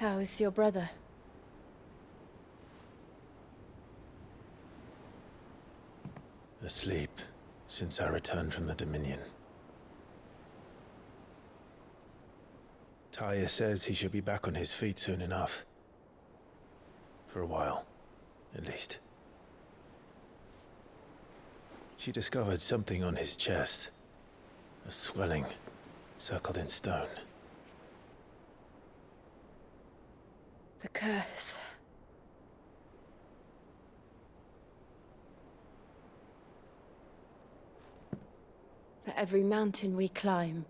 How is your brother? Asleep since I returned from the Dominion. Taya says he should be back on his feet soon enough. For a while, at least. She discovered something on his chest. A swelling, circled in stone. The curse. For every mountain we climb,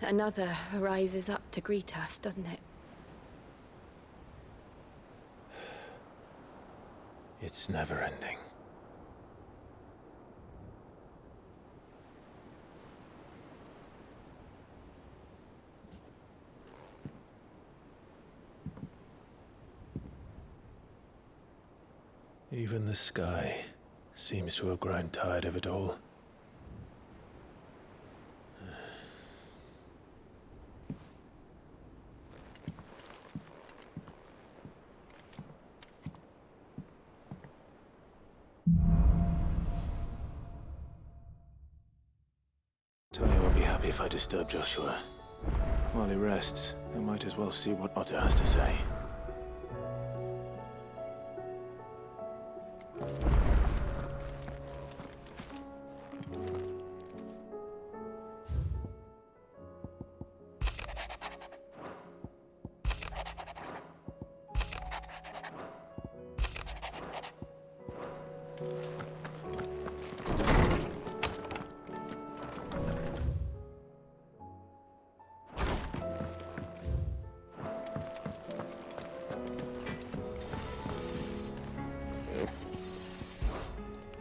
another rises up to greet us, doesn't it? It's never ending. Even the sky seems to have grown tired of it all. Tanya won't be happy if I disturb Joshua. While he rests, I might as well see what Otter has to say.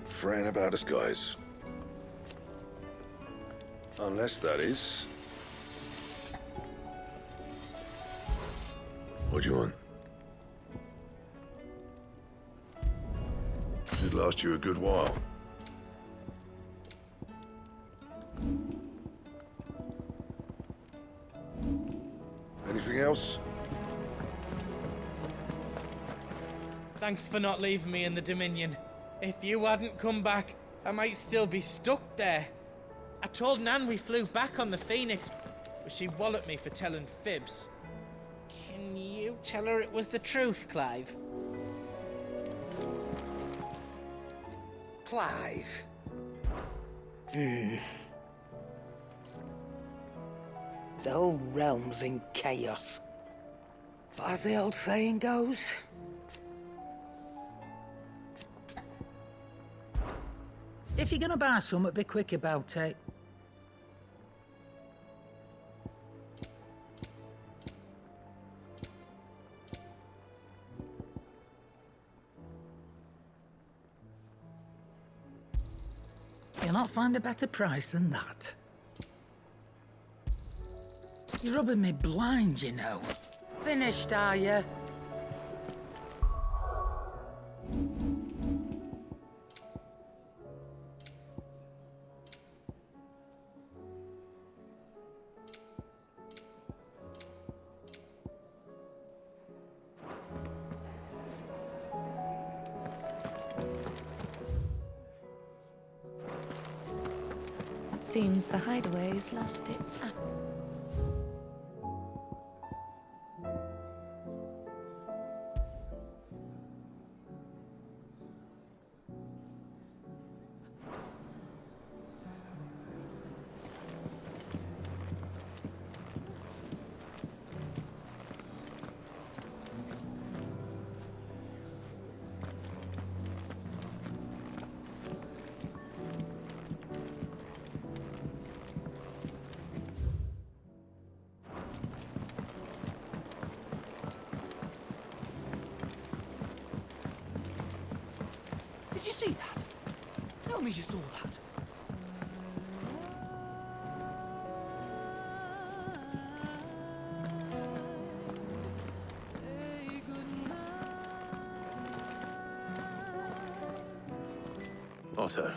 Fran about us, guys. Unless that is... What do you want? Should last you a good while. Anything else? Thanks for not leaving me in the Dominion. If you hadn't come back, I might still be stuck there. I told Nan we flew back on the Phoenix, but she walloped me for telling fibs. Can you tell her it was the truth, Clive? Clive? The whole realm's in chaos. But as the old saying goes... If you're gonna buy something, be quick about it. You'll not find a better price than that. You're rubbing me blind, you know. Finished, are you? Seems the hideaway has lost its app. Did you see that? Tell me you saw that. Otto,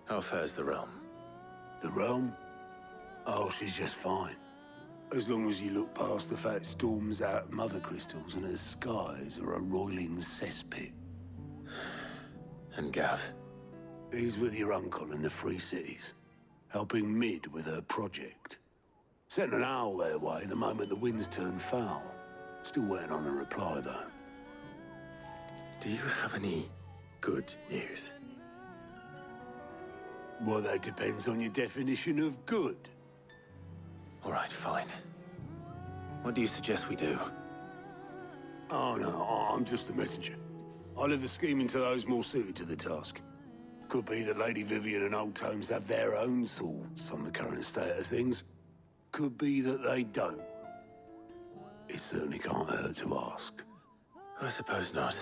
how fares the realm? The realm? Oh, she's just fine. As long as you look past the fact storms out mother crystals and her skies are a roiling cesspit. And Gav? He's with your uncle in the Free Cities, helping Mid with her project. Sent an owl their way the moment the winds turned foul. Still waiting on a reply, though. Do you have any good news? Well, that depends on your definition of good. All right, fine. What do you suggest we do? Oh, no, I'm just the messenger. I leave the scheming to those more suited to the task. Could be that Lady Vivian and Old Tomes have their own thoughts on the current state of things. Could be that they don't. It certainly can't hurt to ask. I suppose not.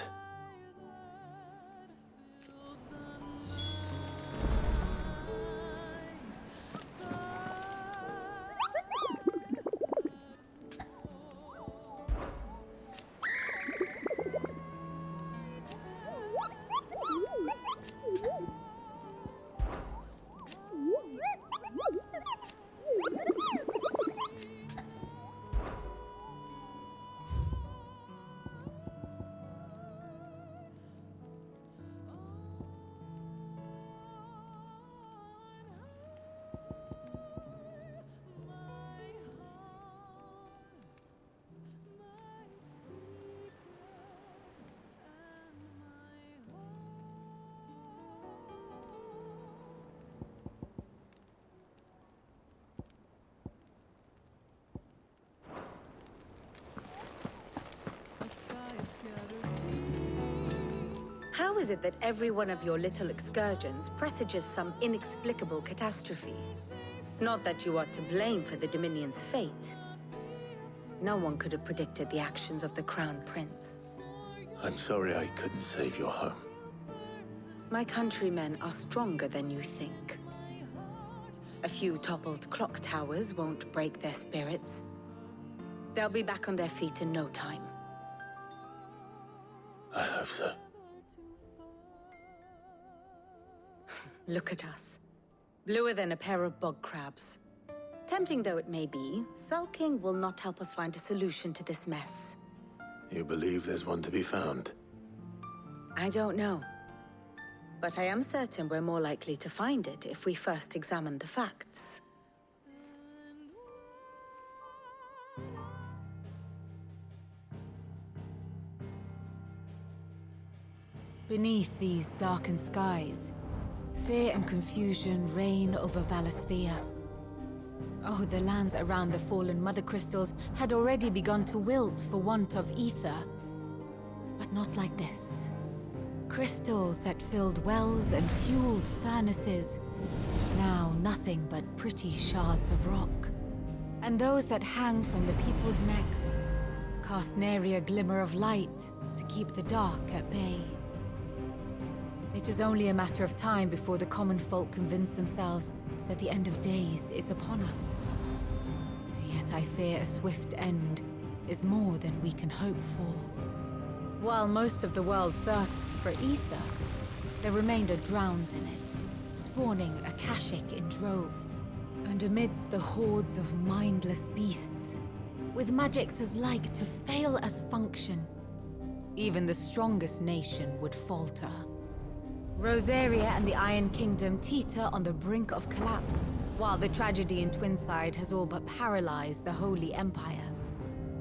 How is it that every one of your little excursions presages some inexplicable catastrophe? Not that you are to blame for the Dominion's fate. No one could have predicted the actions of the Crown Prince. I'm sorry I couldn't save your home. My countrymen are stronger than you think. A few toppled clock towers won't break their spirits. They'll be back on their feet in no time. I hope so. Look at us. Bluer than a pair of bog crabs. Tempting though it may be, sulking will not help us find a solution to this mess. You believe there's one to be found? I don't know. But I am certain we're more likely to find it if we first examine the facts. Beneath these darkened skies, fear and confusion reign over Valisthea. Oh, the lands around the fallen mother crystals had already begun to wilt for want of ether. But not like this. Crystals that filled wells and fueled furnaces, now nothing but pretty shards of rock. And those that hang from the people's necks cast nary a glimmer of light to keep the dark at bay. It is only a matter of time before the common folk convince themselves that the end of days is upon us. Yet I fear a swift end is more than we can hope for. While most of the world thirsts for ether, the remainder drowns in it, spawning Akashic in droves. And amidst the hordes of mindless beasts, with magics as like to fail as function, even the strongest nation would falter. Rosaria and the Iron Kingdom teeter on the brink of collapse, while the tragedy in Twinside has all but paralyzed the Holy Empire.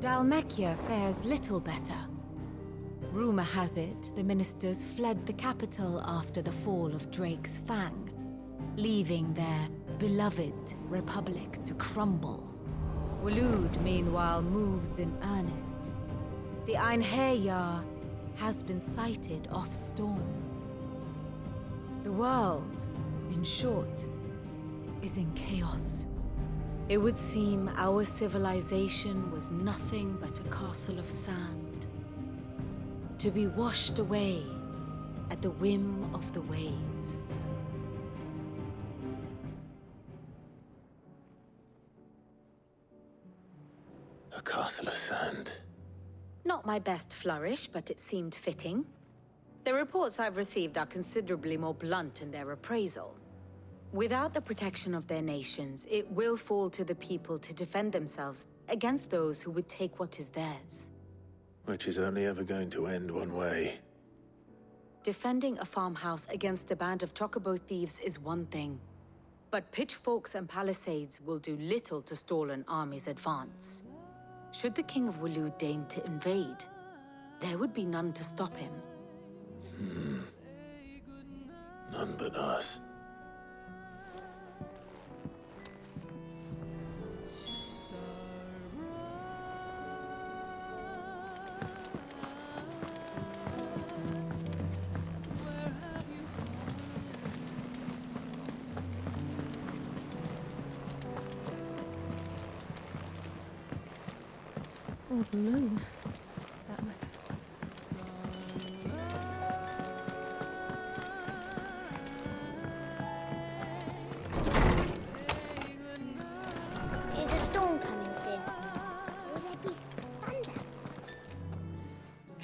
Dhalmekia fares little better. Rumor has it the ministers fled the capital after the fall of Drake's Fang, leaving their beloved republic to crumble. Waloed, meanwhile, moves in earnest. The Einherjar has been sighted off-storm. The world, in short, is in chaos. It would seem our civilization was nothing but a castle of sand, to be washed away at the whim of the waves. A castle of sand. Not my best flourish, but it seemed fitting. The reports I've received are considerably more blunt in their appraisal. Without the protection of their nations, it will fall to the people to defend themselves against those who would take what is theirs. Which is only ever going to end one way. Defending a farmhouse against a band of chocobo thieves is one thing, but pitchforks and palisades will do little to stall an army's advance. Should the King of Waloed deign to invade, there would be none to stop him. None but us. Or the moon, for that matter. Is a storm coming soon? Will there be thunder?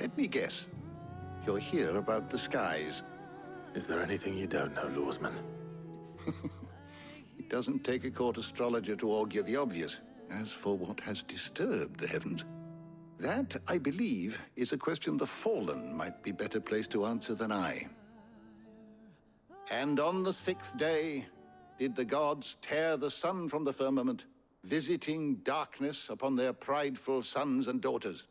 Let me guess. You're here about the skies. Is there anything you don't know, Lawsman? It doesn't take a court astrologer to augur the obvious. As for what has disturbed the heavens, that, I believe, is a question the Fallen might be better placed to answer than I. And on the 6th day did the gods tear the sun from the firmament, visiting darkness upon their prideful sons and daughters.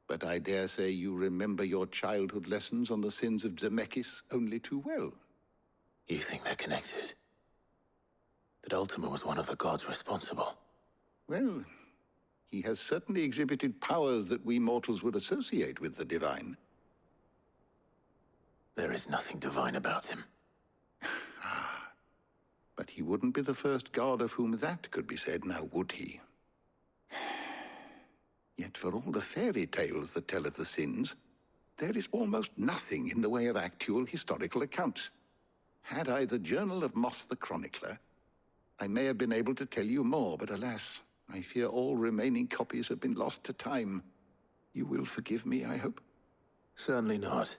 But I dare say you remember your childhood lessons on the sins of Dhalmekia only too well. You think they're connected? That Ultima was one of the gods responsible? Well, he has certainly exhibited powers that we mortals would associate with the divine. There is nothing divine about him. But he wouldn't be the first god of whom that could be said, now would he? Yet for all the fairy tales that tell of the sins, there is almost nothing in the way of actual historical accounts. Had I the Journal of Moss the Chronicler, I may have been able to tell you more, but alas, I fear all remaining copies have been lost to time. You will forgive me, I hope? Certainly not.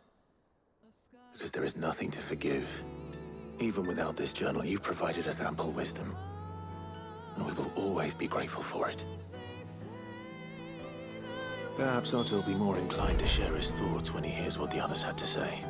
Because there is nothing to forgive. Even without this journal, you've provided us ample wisdom. And we will always be grateful for it. Perhaps Otto will be more inclined to share his thoughts when he hears what the others had to say.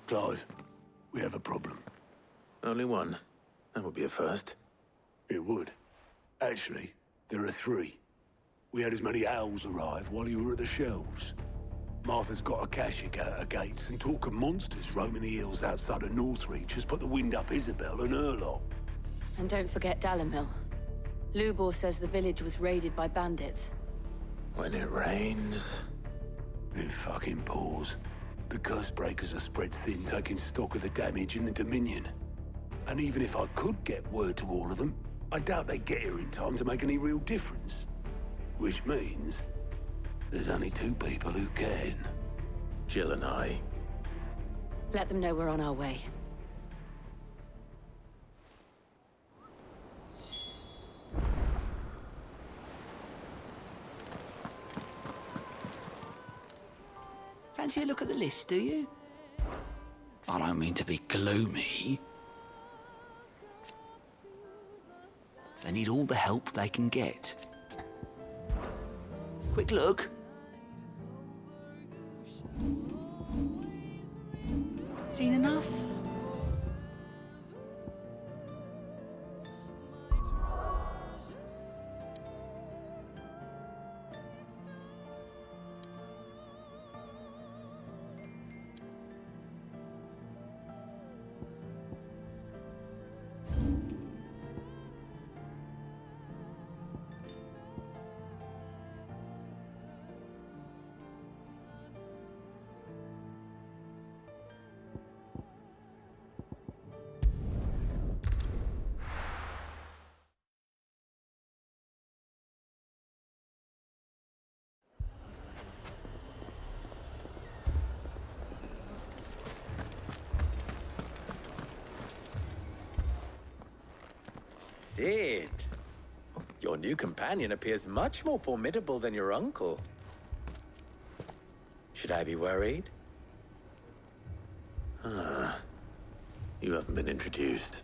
Clive, we have a problem. Only one. That would be a first. It would. Actually, there are 3. We had as many owls arrive while you were at the shelves. Martha's got a Kashik out her gates, and talk of monsters roaming the hills outside of Northreach has put the wind up Isabel and her lot. And don't forget Dalimil. Lubor says the village was raided by bandits. When it rains... It fucking pours. The curse breakers are spread thin, taking stock of the damage in the Dominion. And even if I could get word to all of them, I doubt they get here in time to make any real difference. Which means there's only 2 people who can. Jill and I. Let them know we're on our way. Fancy a look at the list, do you? I don't mean to be gloomy. They need all the help they can get. Quick look. Seen enough? Sid. Your new companion appears much more formidable than your uncle. Should I be worried? You haven't been introduced.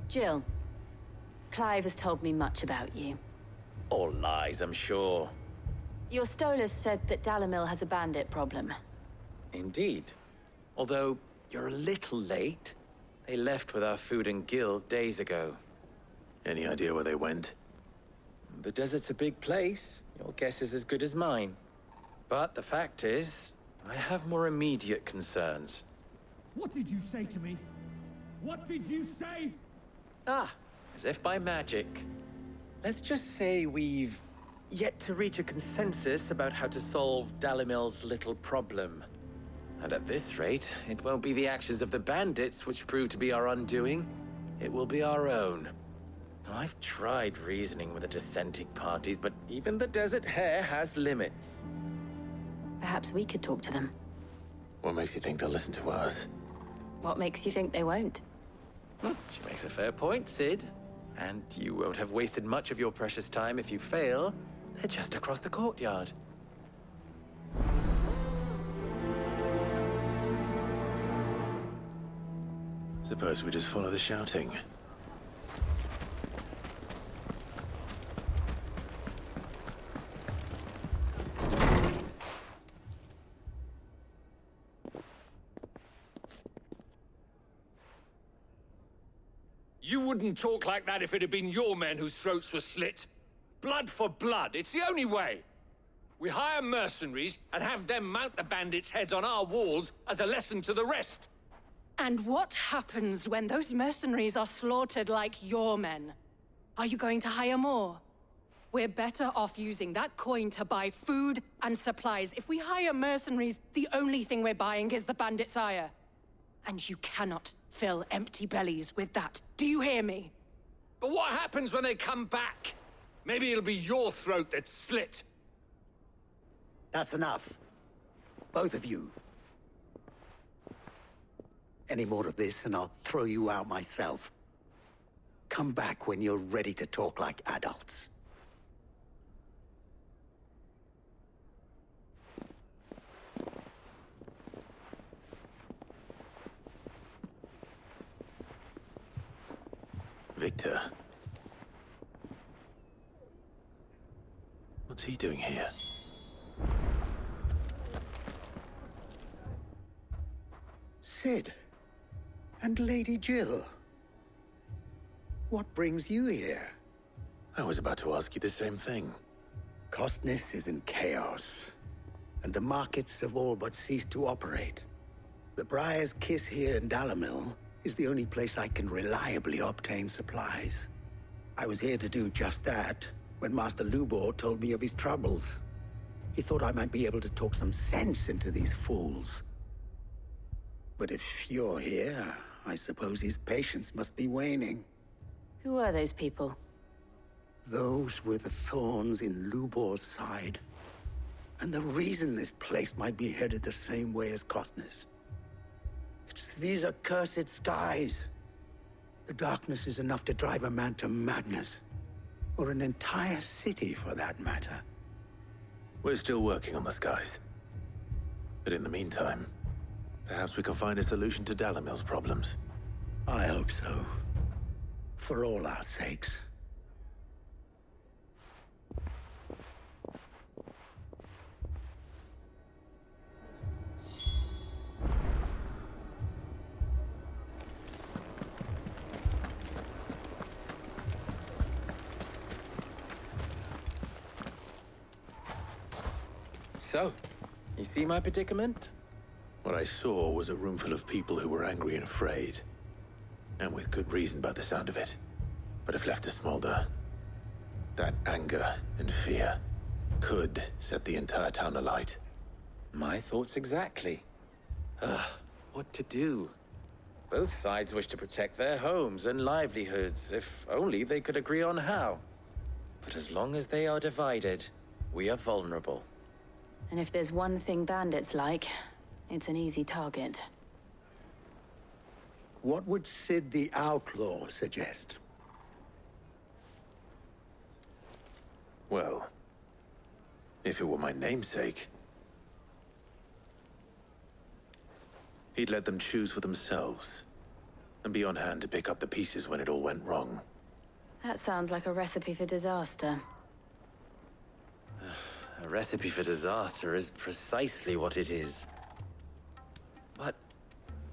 Jill. Clive has told me much about you. All lies, I'm sure. Your Stolas said that Dalamil has a bandit problem. Indeed. Although, you're a little late. They left with our food and guild days ago. Any idea where they went? The desert's a big place. Your guess is as good as mine. But the fact is, I have more immediate concerns. What did you say to me? What did you say? As if by magic. Let's just say we've yet to reach a consensus about how to solve Dalimil's little problem. And at this rate, it won't be the actions of the bandits which prove to be our undoing. It will be our own. I've tried reasoning with the dissenting parties, but even the Desert Hare has limits. Perhaps we could talk to them. What makes you think they'll listen to us? What makes you think they won't? She makes a fair point, Sid. And you won't have wasted much of your precious time if you fail. They're just across the courtyard. Suppose we just follow the shouting. You wouldn't talk like that if it had been your men whose throats were slit. Blood for blood, it's the only way. We hire mercenaries and have them mount the bandits' heads on our walls as a lesson to the rest. And what happens when those mercenaries are slaughtered like your men? Are you going to hire more? We're better off using that coin to buy food and supplies. If we hire mercenaries, the only thing we're buying is the bandits' ire. And you cannot fill empty bellies with that. Do you hear me? But what happens when they come back? Maybe it'll be your throat that's slit. That's enough. Both of you. Any more of this and I'll throw you out myself. Come back when you're ready to talk like adults. Victor. What's he doing here? Sid. And Lady Jill. What brings you here? I was about to ask you the same thing. Costness is in chaos, and the markets have all but ceased to operate. The Briar's Kiss here in Dalamil is the only place I can reliably obtain supplies. I was here to do just that when Master Lubor told me of his troubles. He thought I might be able to talk some sense into these fools. But if you're here, I suppose his patience must be waning. Who are those people? Those were the thorns in Lubor's side. And the reason this place might be headed the same way as Costness. It's these accursed skies. The darkness is enough to drive a man to madness. Or an entire city, for that matter. We're still working on the skies. But in the meantime, perhaps we can find a solution to Dalamil's problems. I hope so. For all our sakes. So, you see my predicament? What I saw was a room full of people who were angry and afraid. And with good reason by the sound of it. But if left to smolder, that anger and fear could set the entire town alight. My thoughts exactly. What to do? Both sides wish to protect their homes and livelihoods, if only they could agree on how. But as long as they are divided, we are vulnerable. And if there's one thing bandits like, it's an easy target. What would Sid the Outlaw suggest? Well, if it were my namesake, he'd let them choose for themselves and be on hand to pick up the pieces when it all went wrong. That sounds like a recipe for disaster. A recipe for disaster is precisely what it is. But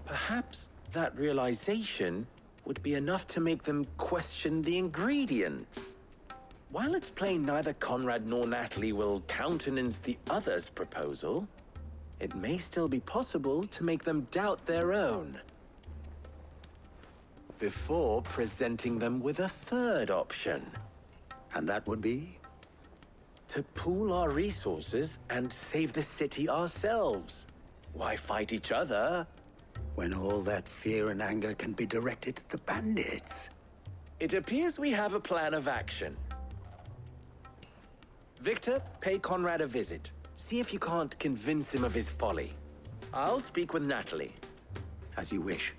perhaps that realization would be enough to make them question the ingredients. While it's plain neither Conrad nor Natalie will countenance the other's proposal, it may still be possible to make them doubt their own before presenting them with a third option. And that would be? To pool our resources and save the city ourselves. Why fight each other when all that fear and anger can be directed at the bandits? It appears we have a plan of action. Victor, pay Conrad a visit. See if you can't convince him of his folly. I'll speak with Natalie. As you wish.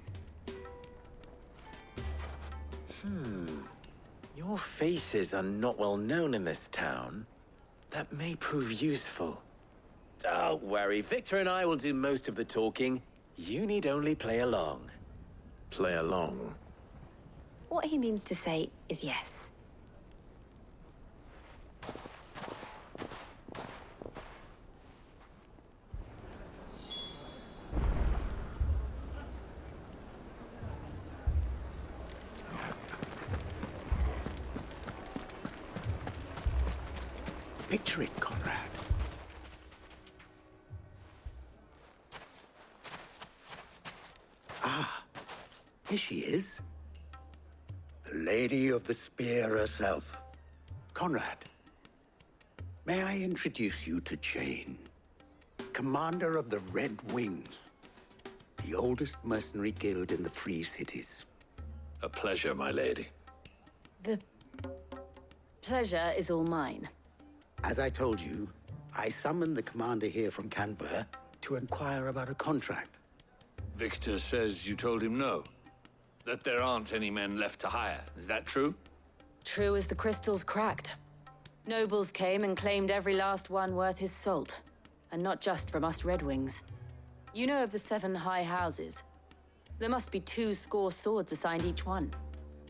Your faces are not well known in this town. That may prove useful. Don't worry, Victor and I will do most of the talking. You need only play along. Play along? What he means to say is yes. Picture it, Conrad. Ah, here she is. The Lady of the Spear herself. Conrad, may I introduce you to Jane, commander of the Red Wings, the oldest mercenary guild in the Free Cities. A pleasure, my lady. The pleasure is all mine. As I told you, I summoned the commander here from Canver to inquire about a contract. Victor says you told him no. That there aren't any men left to hire. Is that true? True as the crystals cracked. Nobles came and claimed every last one worth his salt. And not just from us Red Wings. You know of the 7 high houses. There must be 200 swords assigned each one.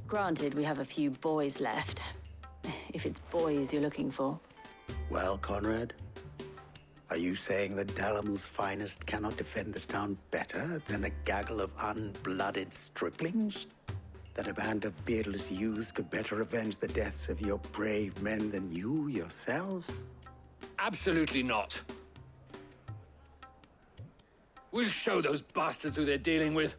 Granted, we have a few boys left. If it's boys you're looking for. Well, Conrad, are you saying that Dalamel's finest cannot defend this town better than a gaggle of unblooded striplings? That a band of beardless youths could better avenge the deaths of your brave men than you yourselves? Absolutely not. We'll show those bastards who they're dealing with.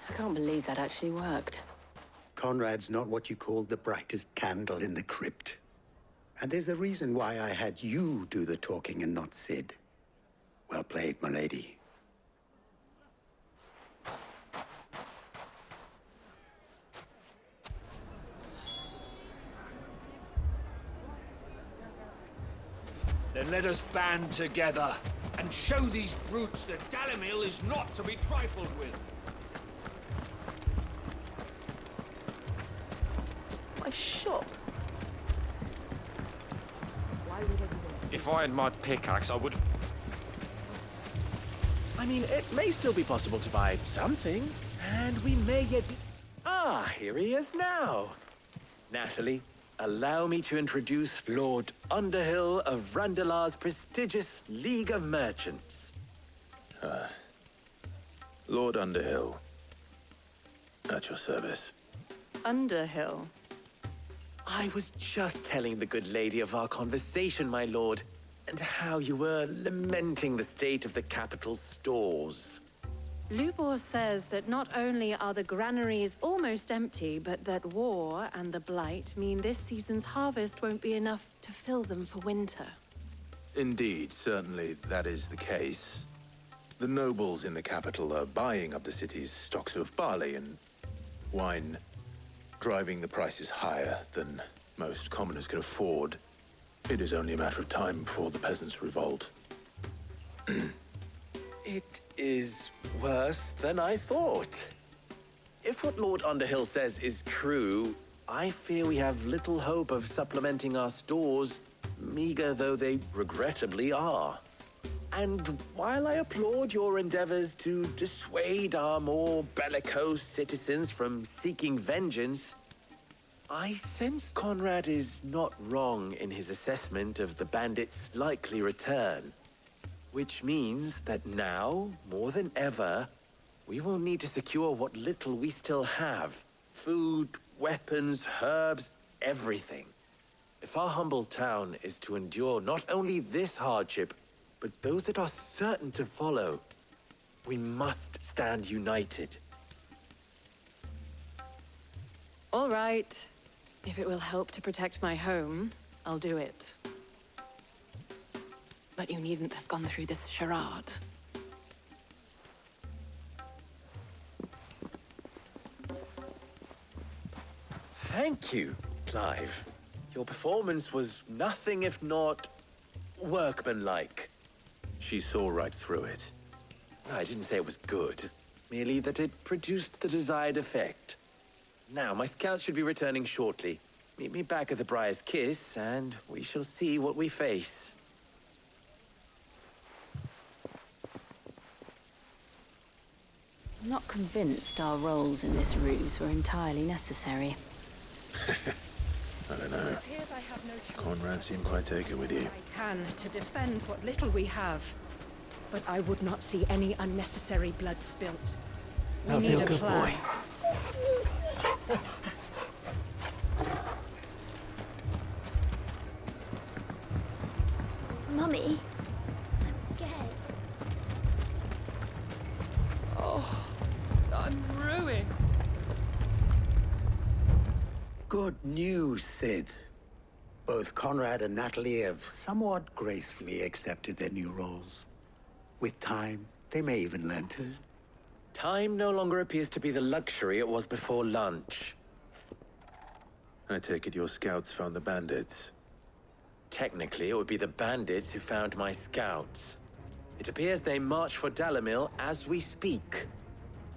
I can't believe that actually worked. Conrad's not what you called the brightest candle in the crypt. And there's a reason why I had you do the talking and not Sid. Well played, my lady. Then let us band together and show these brutes that Dalimil is not to be trifled with. My shop. If I had my pickaxe, I would... I mean, it may still be possible to buy something, and we may yet be... Ah, here he is now. Natalie, allow me to introduce Lord Underhill of Randalar's prestigious League of Merchants. Lord Underhill. At your service. Underhill? I was just telling the good lady of our conversation, my lord, and how you were lamenting the state of the capital's stores. Lubor says that not only are the granaries almost empty, but that war and the Blight mean this season's harvest won't be enough to fill them for winter. Indeed, certainly that is the case. The nobles in the capital are buying up the city's stocks of barley and wine, driving the prices higher than most commoners can afford. It is only a matter of time before the peasants revolt. It is worse than I thought. If what Lord Underhill says is true, I fear we have little hope of supplementing our stores, meager though they regrettably are. And while I applaud your endeavors to dissuade our more bellicose citizens from seeking vengeance, I sense Conrad is not wrong in his assessment of the bandits' likely return. Which means that now, more than ever, we will need to secure what little we still have. Food, weapons, herbs, everything. If our humble town is to endure not only this hardship, but those that are certain to follow, we must stand united. All right. If it will help to protect my home, I'll do it. But you needn't have gone through this charade. Thank you, Clive. Your performance was nothing if not workmanlike. She saw right through it. I didn't say it was good, merely that it produced the desired effect. Now, my scouts should be returning shortly. Meet me back at the Briar's Kiss, and we shall see what we face. I'm not convinced our roles in this ruse were entirely necessary. I don't know. Conrad seemed quite taken with you. I can to defend what little we have. But I would not see any unnecessary blood spilt. We need a plan. Mummy, I'm scared. Oh, I'm ruined. Good news, Sid. Both Conrad and Natalie have somewhat gracefully accepted their new roles. With time, they may even learn to. Time no longer appears to be the luxury it was before lunch. I take it your scouts found the bandits. Technically, it would be the bandits who found my scouts. It appears they march for Dhalmekia as we speak.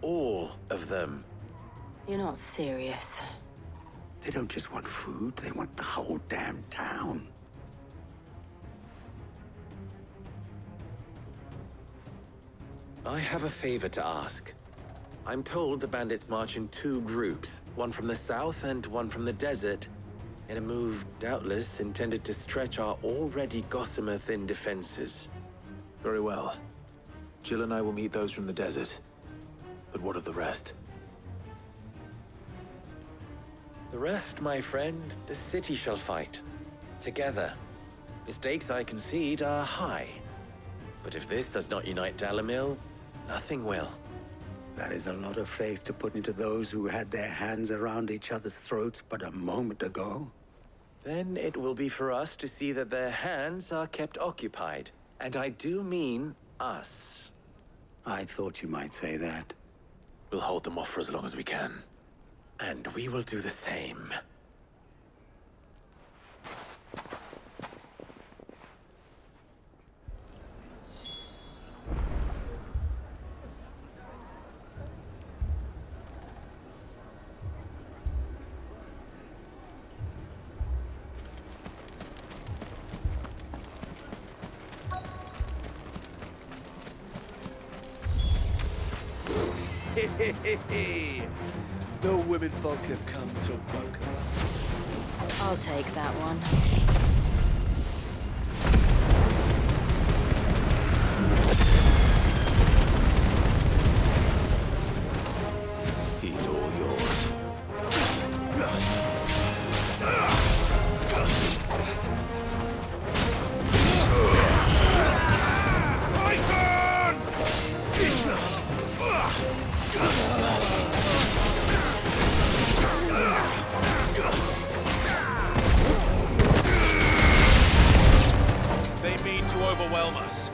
All of them. You're not serious. They don't just want food, they want the whole damn town. I have a favor to ask. I'm told the bandits march in two groups, one from the south and one from the desert, in a move doubtless intended to stretch our already gossamer-thin defenses. Very well. Jill and I will meet those from the desert. But what of the rest? The rest, my friend, the city shall fight. Together. Mistakes, I concede, are high. But if this does not unite Dhalmekia, nothing will. That is a lot of faith to put into those who had their hands around each other's throats but a moment ago. Then it will be for us to see that their hands are kept occupied. And I do mean us. I thought you might say that. We'll hold them off for as long as we can. And we will do the same. The women folk have come to welcome us. I'll take that one. He's all yours. They mean to overwhelm us.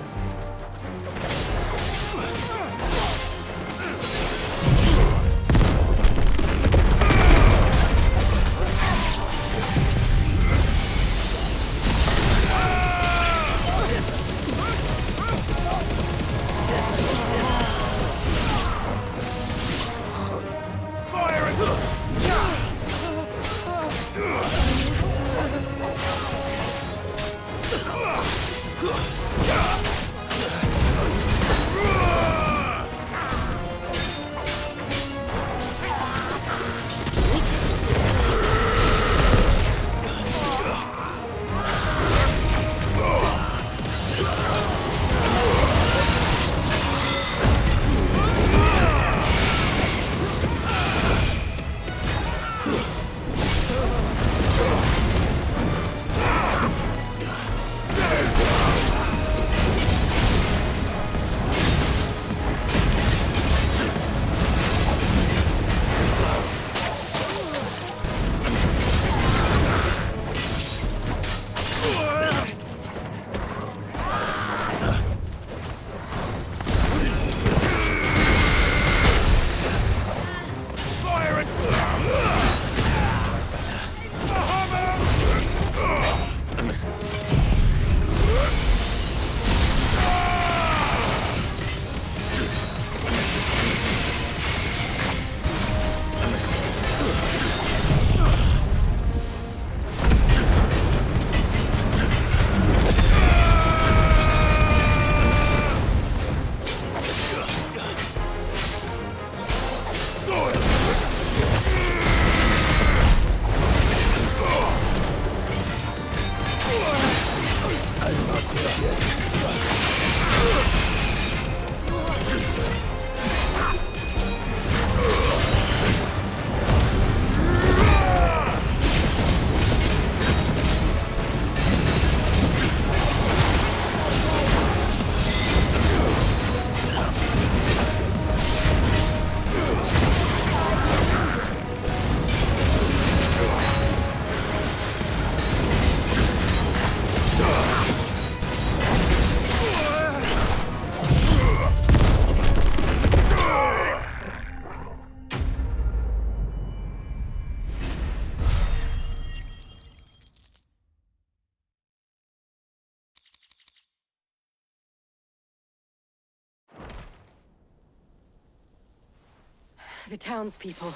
The townspeople.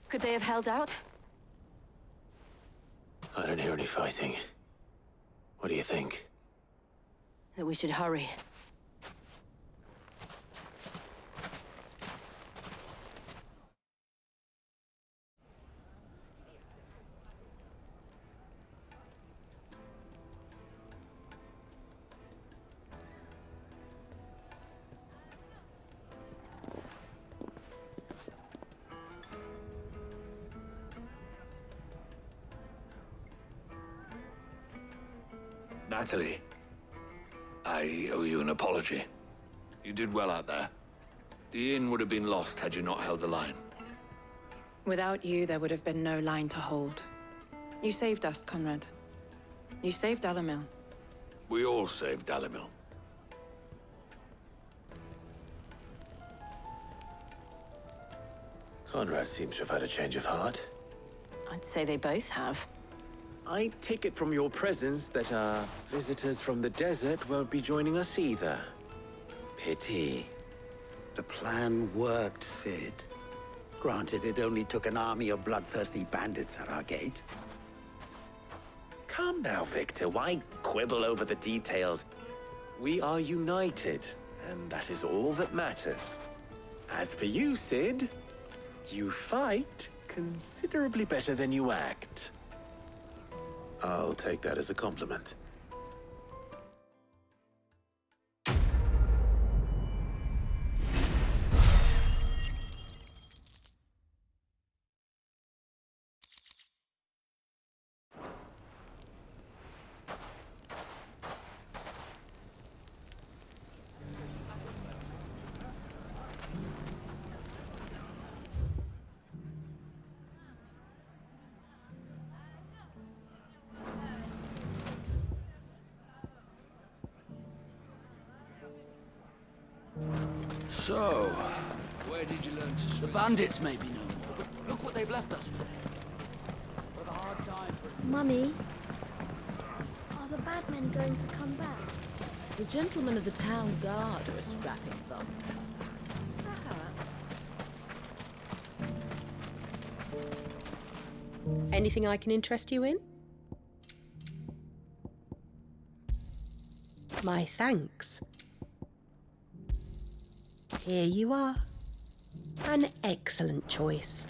Could they have held out? I don't hear any fighting. What do you think? That we should hurry. Natalie, I owe you an apology. You did well out there. The inn would have been lost had you not held the line. Without you, there would have been no line to hold. You saved us, Conrad. You saved Dalimil. We all saved Dalimil. Conrad seems to have had a change of heart. I'd say they both have. I take it from your presence that our visitors from the desert won't be joining us either. Pity. The plan worked, Sid. Granted, it only took an army of bloodthirsty bandits at our gate. Calm now, Victor. Why quibble over the details? We are united, and that is all that matters. As for you, Sid, you fight considerably better than you act. I'll take that as a compliment. So, where did you learn to swim? The bandits may be no more, but look what they've left us with. With a hard time. Mummy, are the bad men going to come back? The gentlemen of the town guard are a strapping bunch. Anything I can interest you in? My thanks. Here you are. An excellent choice.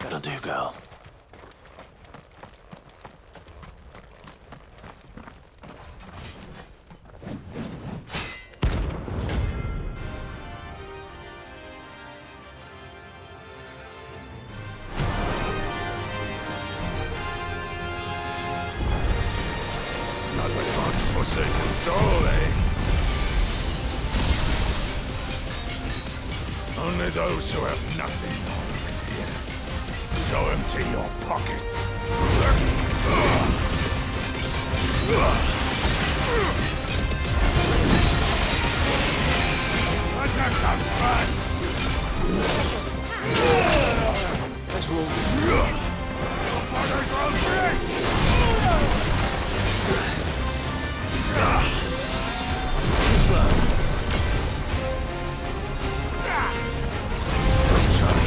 That'll do, girl. Not the God's forsaken soul, eh? Only those who have nothing more to fear. Show empty your pockets. Let's have some fun. Let's roll. Your buggers are free. Slow. Let's try.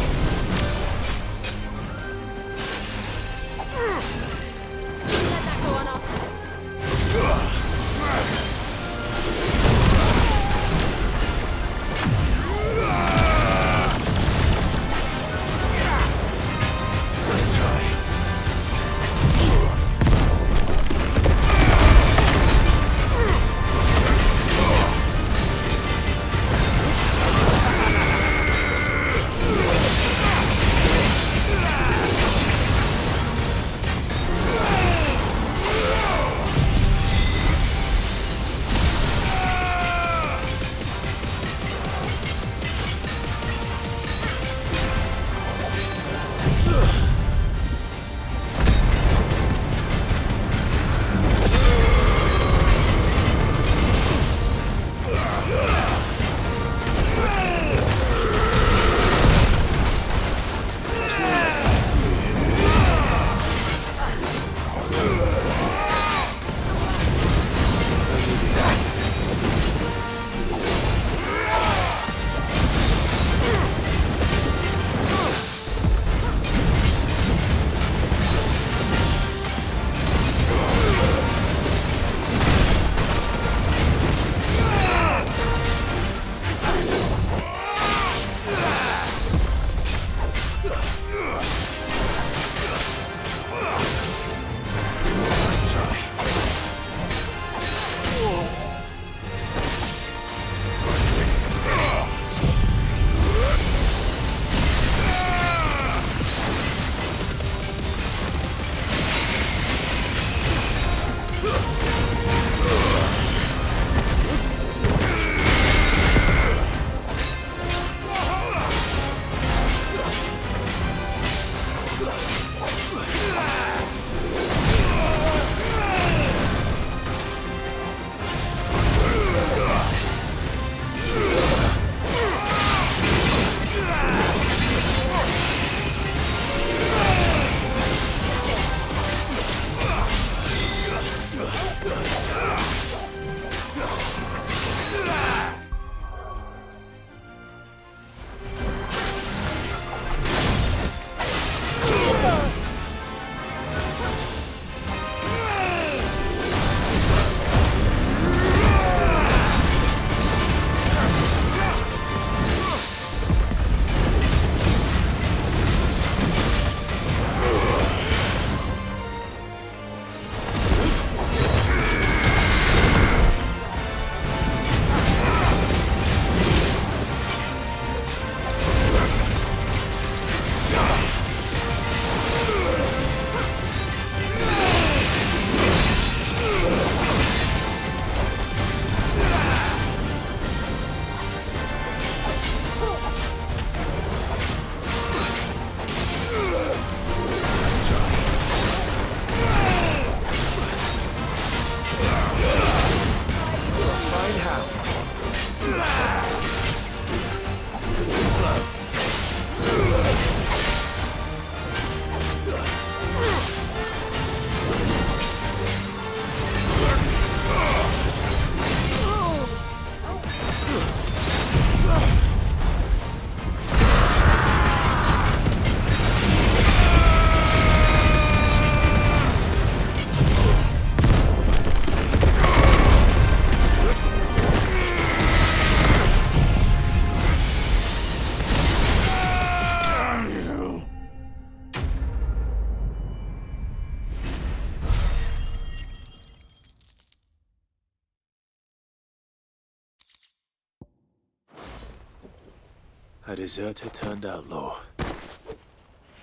A deserter turned outlaw.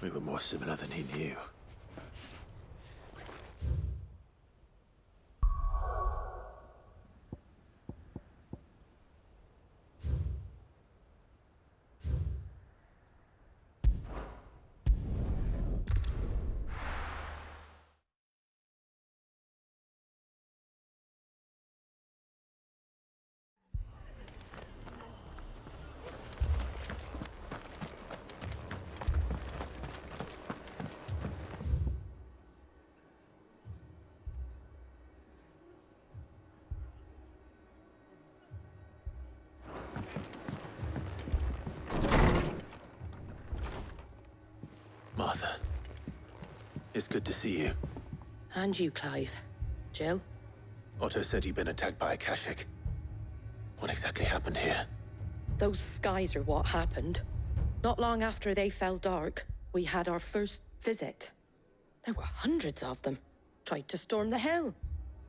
We were more similar than he knew. Martha, it's good to see you. And you, Clive. Jill? Otto said you'd been attacked by a Kashik. What exactly happened here? Those skies are what happened. Not long after they fell dark, we had our first visit. There were hundreds of them. Tried to storm the hill.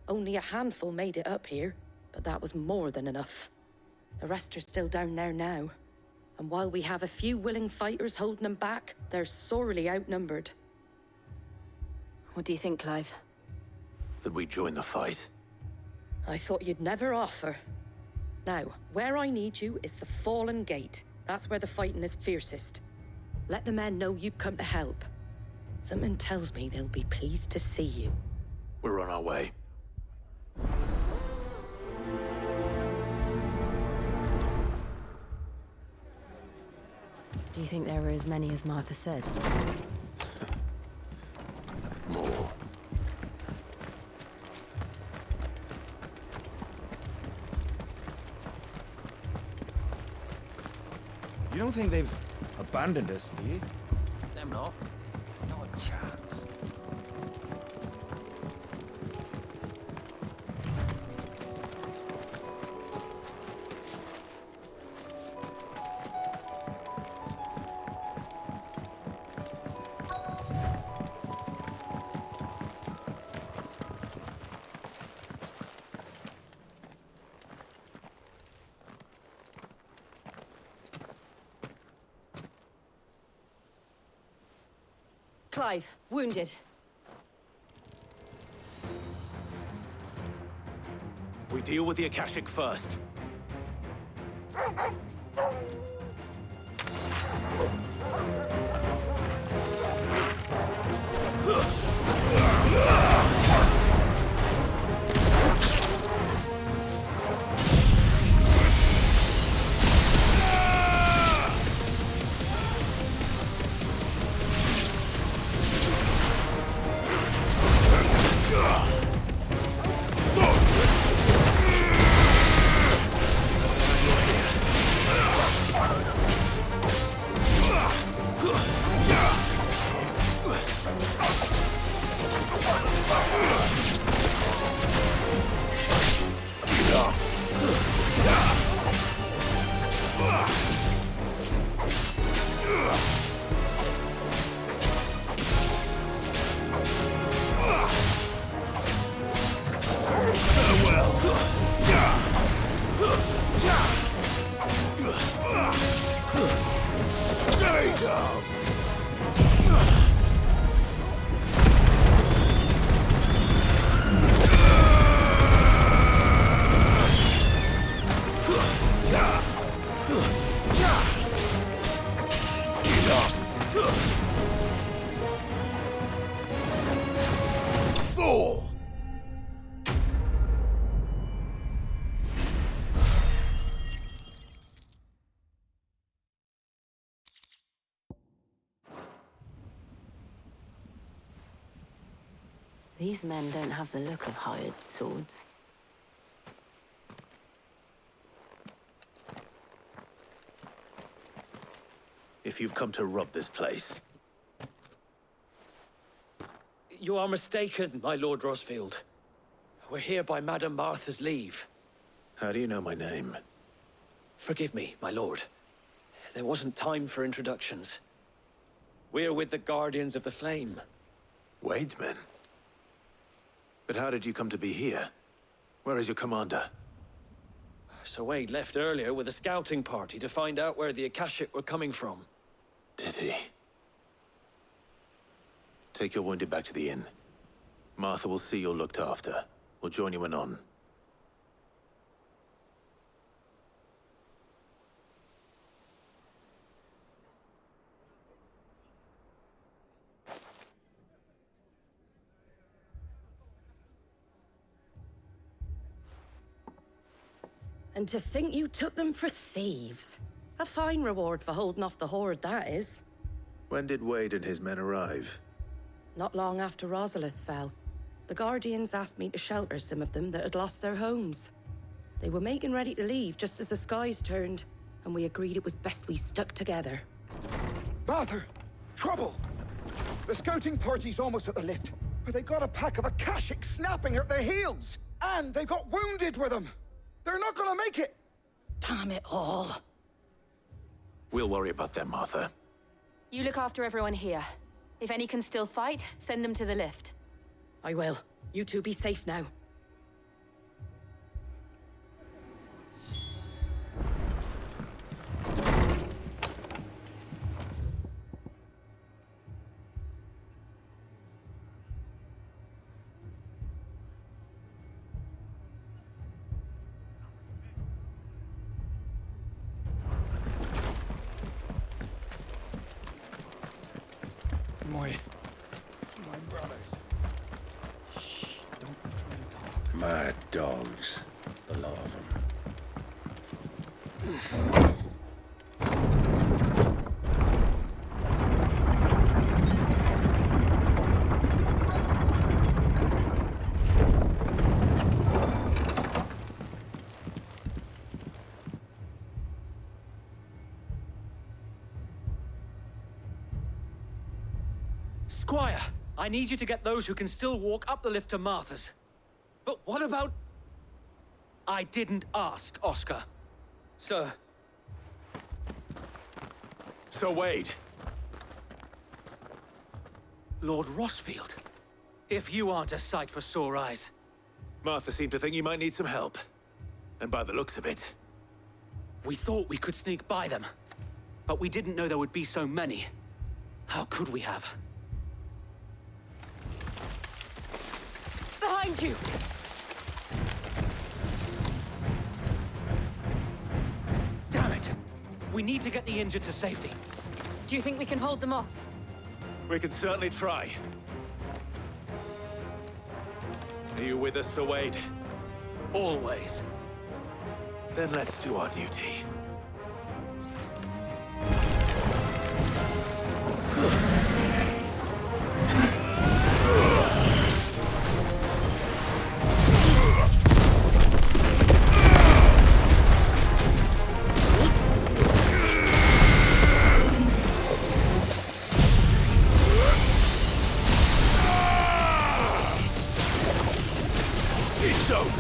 Only a handful made it up here, but that was more than enough. The rest are still down there now. And while we have a few willing fighters holding them back, they're sorely outnumbered. What do you think, Clive? That we join the fight? I thought you'd never offer. Now, where I need you is the Fallen Gate. That's where the fighting is fiercest. Let the men know you've come to help. Something tells me they'll be pleased to see you. We're on our way. Do you think there are as many as Martha says? More. You don't think they've abandoned us, do you? Them not. Not a chance. Clive, wounded. We deal with the Akashic first. These men don't have the look of hired swords. If you've come to rob this place. You are mistaken, my Lord Rosfield. We're here by Madame Martha's leave. How do you know my name? Forgive me, my lord. There wasn't time for introductions. We're with the Guardians of the Flame. Wade's men? But how did you come to be here? Where is your commander? So Wade left earlier with a scouting party to find out where the Akashic were coming from. Did he? Take your wounded back to the inn. Martha will see you're looked after. We'll join you anon. And to think you took them for thieves. A fine reward for holding off the horde, that is. When did Wade and his men arrive? Not long after Rosaria fell. The Guardians asked me to shelter some of them that had lost their homes. They were making ready to leave just as the skies turned, and we agreed it was best we stuck together. Martha! Trouble! The scouting party's almost at the lift, but they got a pack of Akashic snapping at their heels! And they got wounded with them! They're not gonna make it! Damn it all. We'll worry about them, Martha. You look after everyone here. If any can still fight, send them to the lift. I will. You two be safe now. My brothers. Shh, don't try to talk. Mad dogs. The lot of them. Squire, I need you to get those who can still walk up the lift to Martha's. But what about... I didn't ask, Oscar. Sir. Sir Wade. Lord Rossfield. If you aren't a sight for sore eyes. Martha seemed to think you might need some help. And by the looks of it... We thought we could sneak by them. But we didn't know there would be so many. How could we have? Behind you! Damn it! We need to get the injured to safety. Do you think we can hold them off? We can certainly try. Are you with us, Sir Wade? Always. Then let's do our duty. It's over.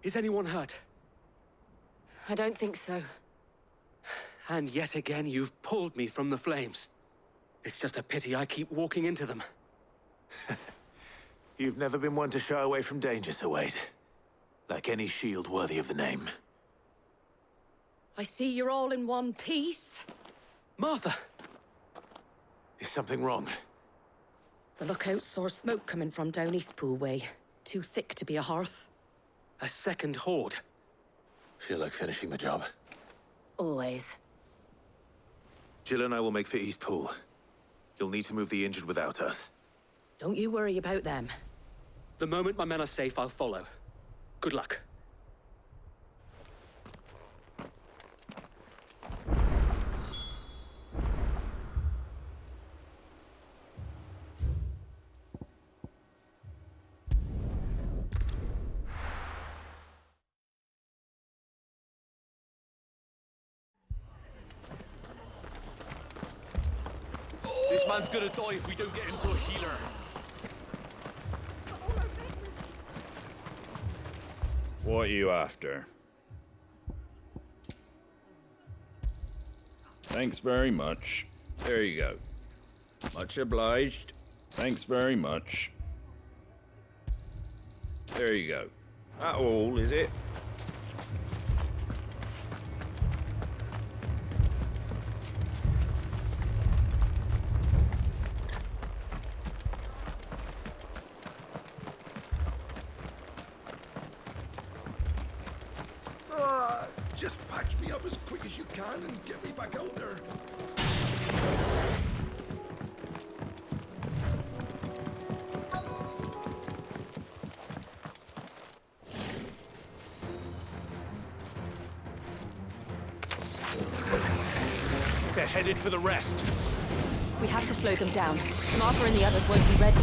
Is anyone hurt? I don't think so. And yet again, you've pulled me from the flames. It's just a pity I keep walking into them. You've never been one to shy away from danger, Sir Wade. Like any shield worthy of the name. I see you're all in one piece. Martha! Is something wrong? The lookout saw smoke coming from down Eastpool way. Too thick to be a hearth. A second horde. Feel like finishing the job? Always. Jill and I will make for Eastpool. You'll need to move the injured without us. Don't you worry about them. The moment my men are safe, I'll follow. Good luck. This man's gonna die if we don't get him to a healer. What are you after? Thanks very much. There you go. Much obliged. Thanks very much. There you go. That all, is it? Just patch me up as quick as you can and get me back out there. They're headed for the rest. We have to slow them down. Martha and the others won't be ready.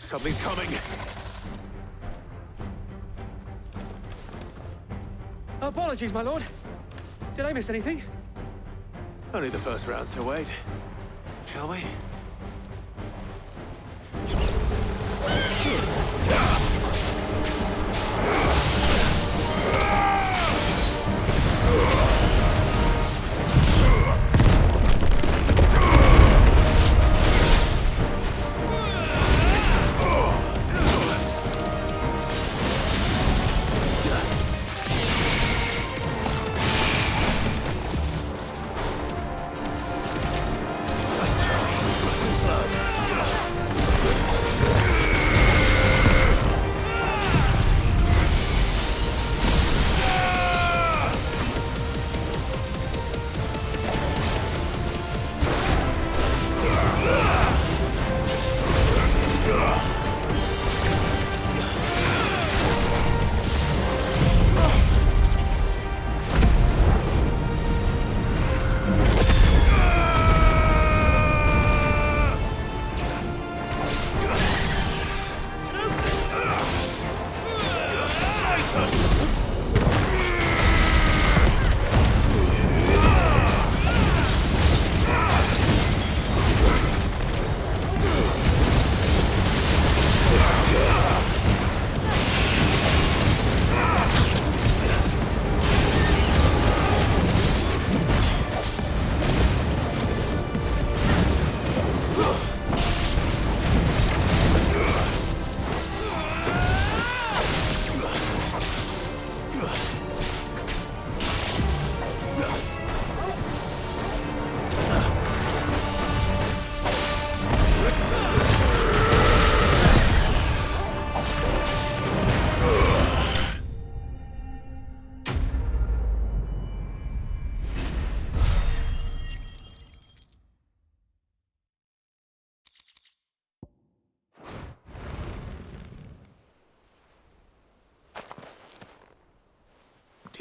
Something's coming. Apologies, my lord. Did I miss anything? Only the first round, Sir Wade. Shall we?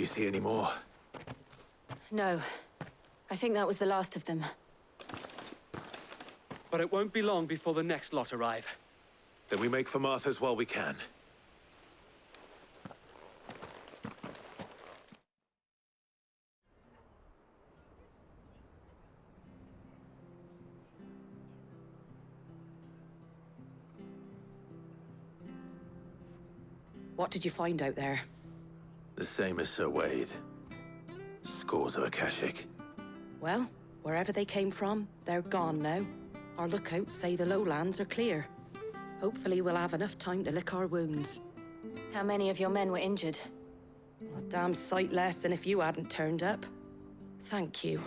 see any more? No. I think that was the last of them. But it won't be long before the next lot arrive. Then we make for Martha's while we can. What did you find out there? The same as Sir Wade. Scores of Akashic. Well, wherever they came from, they're gone now. Our lookouts say the lowlands are clear. Hopefully we'll have enough time to lick our wounds. How many of your men were injured? A damn sight less than if you hadn't turned up. Thank you.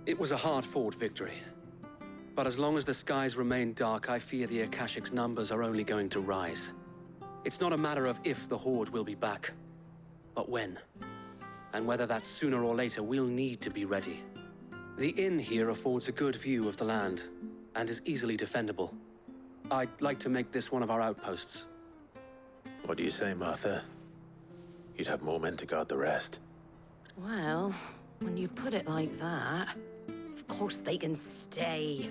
It was a hard-fought victory. But as long as the skies remain dark, I fear the Akashic's numbers are only going to rise. It's not a matter of if the Horde will be back, but when. And whether that's sooner or later, we'll need to be ready. The inn here affords a good view of the land, and is easily defendable. I'd like to make this one of our outposts. What do you say, Martha? You'd have more men to guard the rest. Well, when you put it like that, of course they can stay.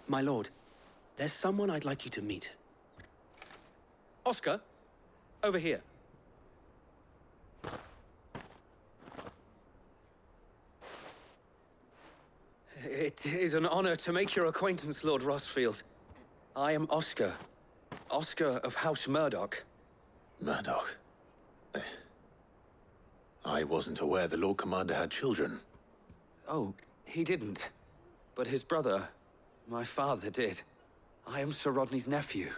My lord, there's someone I'd like you to meet. Oscar, over here. It is an honor to make your acquaintance, Lord Rosfield. I am Oscar. Oscar of House Murdoch. Murdoch? I wasn't aware the Lord Commander had children. Oh, he didn't. But his brother, my father, did. I am Sir Rodney's nephew.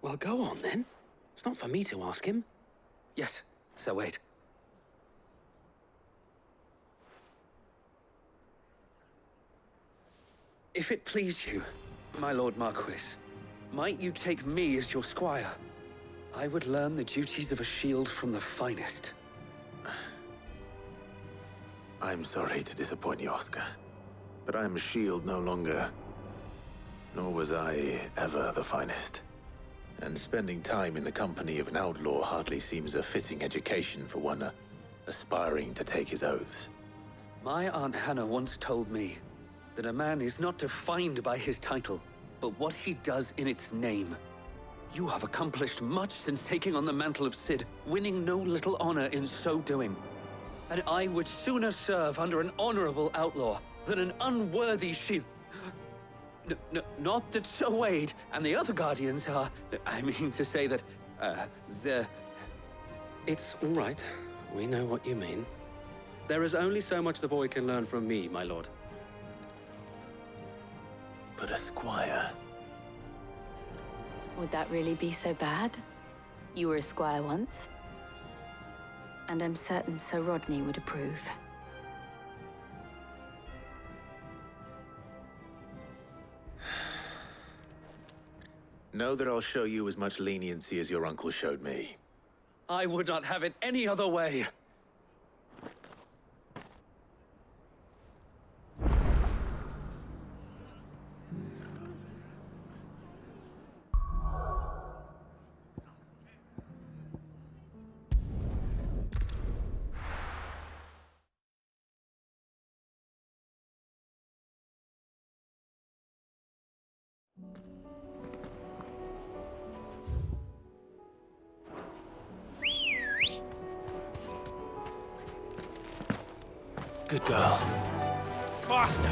Well, go on, then. It's not for me to ask him. Yes, Sir Wade. If it please you, my Lord Marquis, might you take me as your squire? I would learn the duties of a shield from the finest. I'm sorry to disappoint you, Oscar, but I'm a shield no longer. Nor was I ever the finest. And spending time in the company of an outlaw hardly seems a fitting education for one aspiring to take his oaths. My Aunt Hannah once told me that a man is not defined by his title, but what he does in its name. You have accomplished much since taking on the mantle of Cid, winning no little honor in so doing. And I would sooner serve under an honorable outlaw than an unworthy shield. Not that Sir Wade and the other Guardians are... I mean to say that, they're... It's all right. We know what you mean. There is only so much the boy can learn from me, my lord. But a squire... Would that really be so bad? You were a squire once. And I'm certain Sir Rodney would approve. Know that I'll show you as much leniency as your uncle showed me. I would not have it any other way. Good girl. Faster!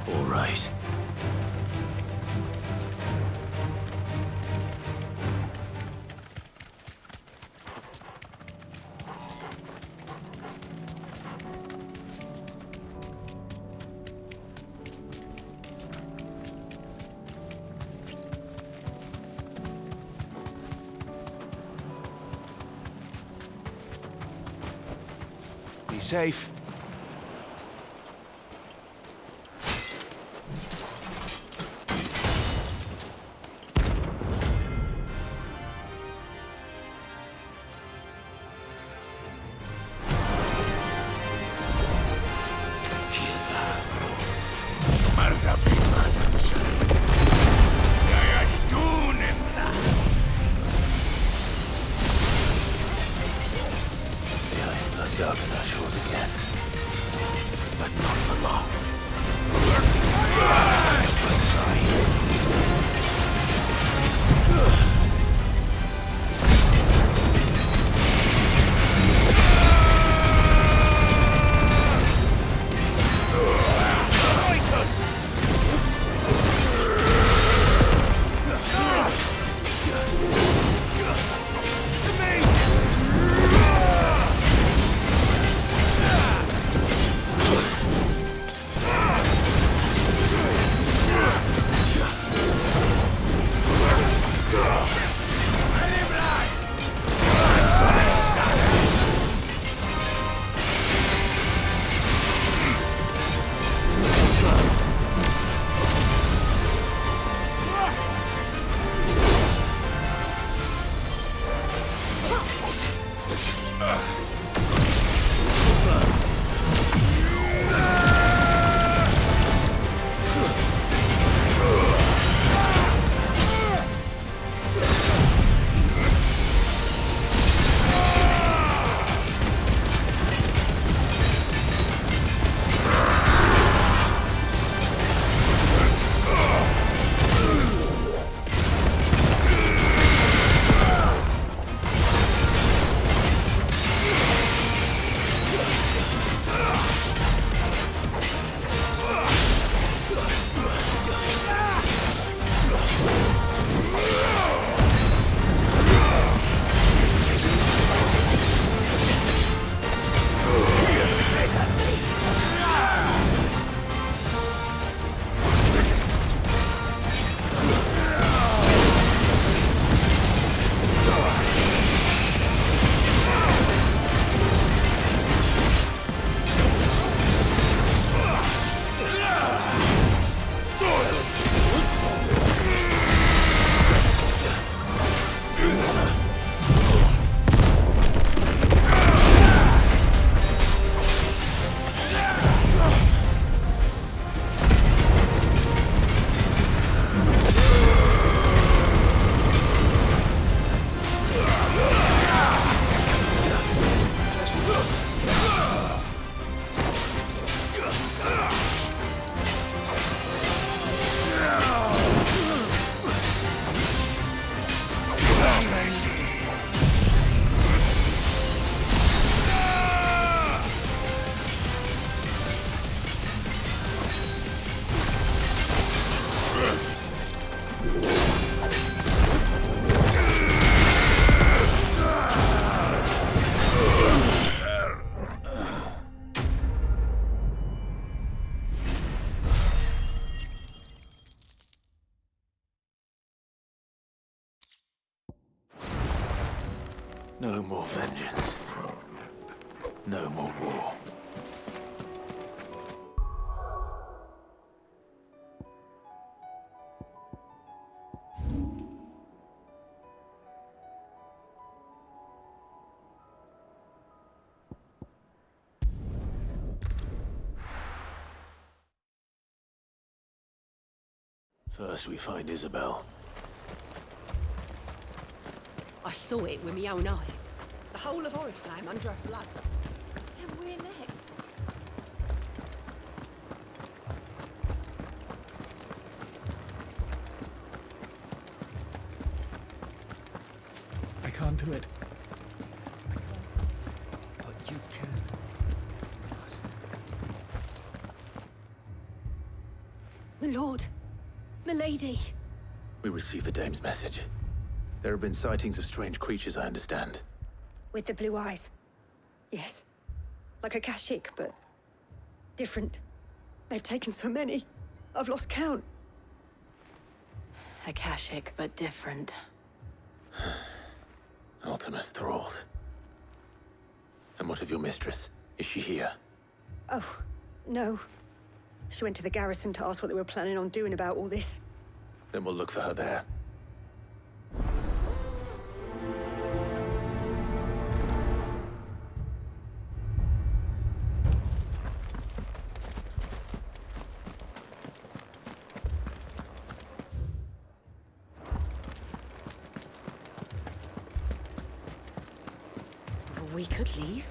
All right. safe. Dug in our shores again. But not for long. Let's try. No more vengeance. No more war. First we find Isabel. I saw it with my own eyes. The whole of Oriflame under her flood. Then we're next. I can't do it. But you can. My lord. My lady. We received the dame's message. There have been sightings of strange creatures, I understand. With the blue eyes. Yes. Like a Kashik, but different. They've taken so many. I've lost count. Akashic, but different. Ultimus thralls. And what of your mistress, Is she here? Oh, no. She went to the garrison to ask what they were planning on doing about all this. Then we'll look for her there. We could leave.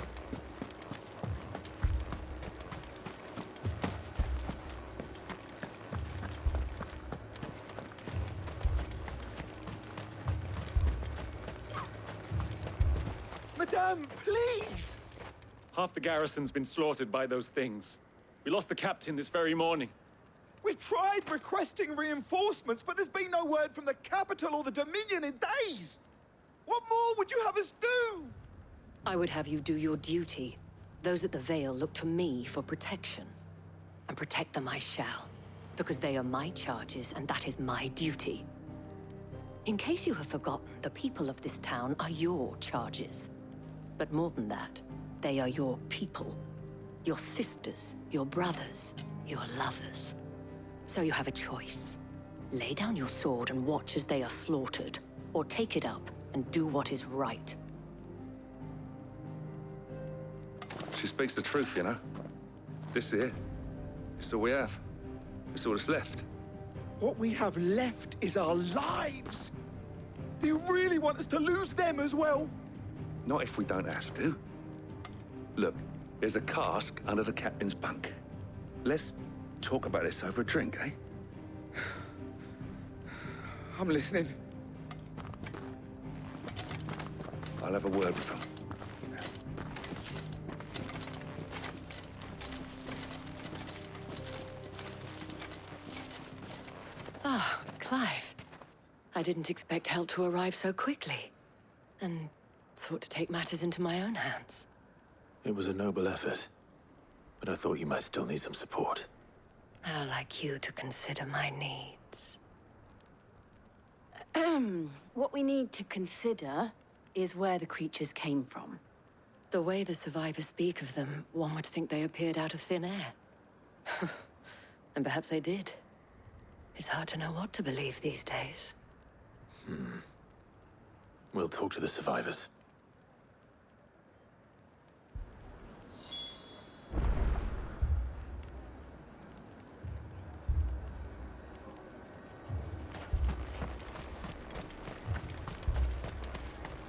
Madame, please! Half the garrison's been slaughtered by those things. We lost the captain this very morning. We've tried requesting reinforcements, but there's been no word from the capital or the Dominion in days! What more would you have us do? I would have you do your duty. Those at the Vale look to me for protection. And protect them I shall. Because they are my charges, and that is my duty. In case you have forgotten, the people of this town are your charges. But more than that, they are your people. Your sisters, your brothers, your lovers. So you have a choice. Lay down your sword and watch as they are slaughtered, or take it up and do what is right. She speaks the truth, you know. This here, it's all we have. It's all that's left. What we have left is our lives! Do you really want us to lose them as well? Not if we don't have to. Look, there's a cask under the captain's bunk. Let's talk about this over a drink, eh? I'm listening. I'll have a word with him. Ah, Clive. I didn't expect help to arrive so quickly. And sought to take matters into my own hands. It was a noble effort, but I thought you might still need some support. How like you to consider my needs. What we need to consider is where the creatures came from. The way the survivors speak of them, one would think they appeared out of thin air. And perhaps they did. It's hard to know what to believe these days. We'll talk to the survivors.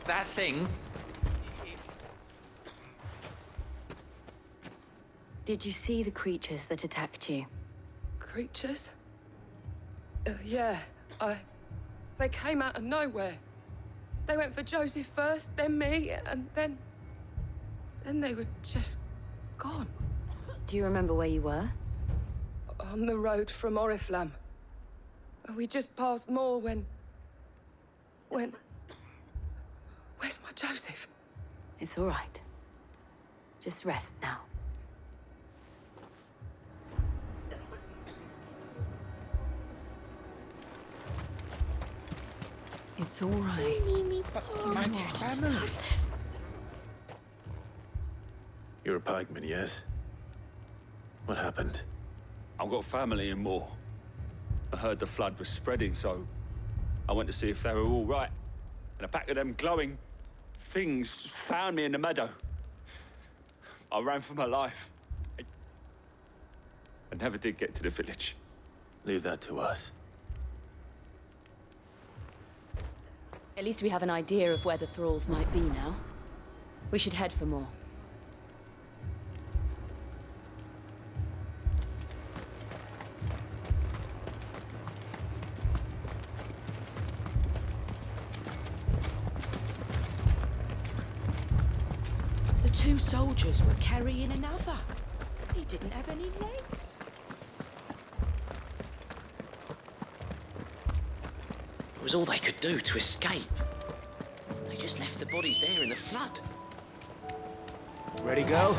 That thing? Did you see the creatures that attacked you? Creatures? Yeah, they came out of nowhere. They went for Joseph first, then me, and then they were just gone. Do you remember where you were? On the road from Oriflamme. We just passed Moor when... Where's my Joseph? It's all right. Just rest now. It's all right. My family. You're a pikeman, yes? What happened? I've got family in Moor. I heard the flood was spreading, so I went to see if they were all right. And a pack of them glowing things found me in the meadow. I ran for my life. I never did get to the village. Leave that to us. At least we have an idea of where the thralls might be now. We should head for more. The two soldiers were carrying another. He didn't have any legs. It was all they could do to escape. They just left the bodies there in the flood. Ready, go?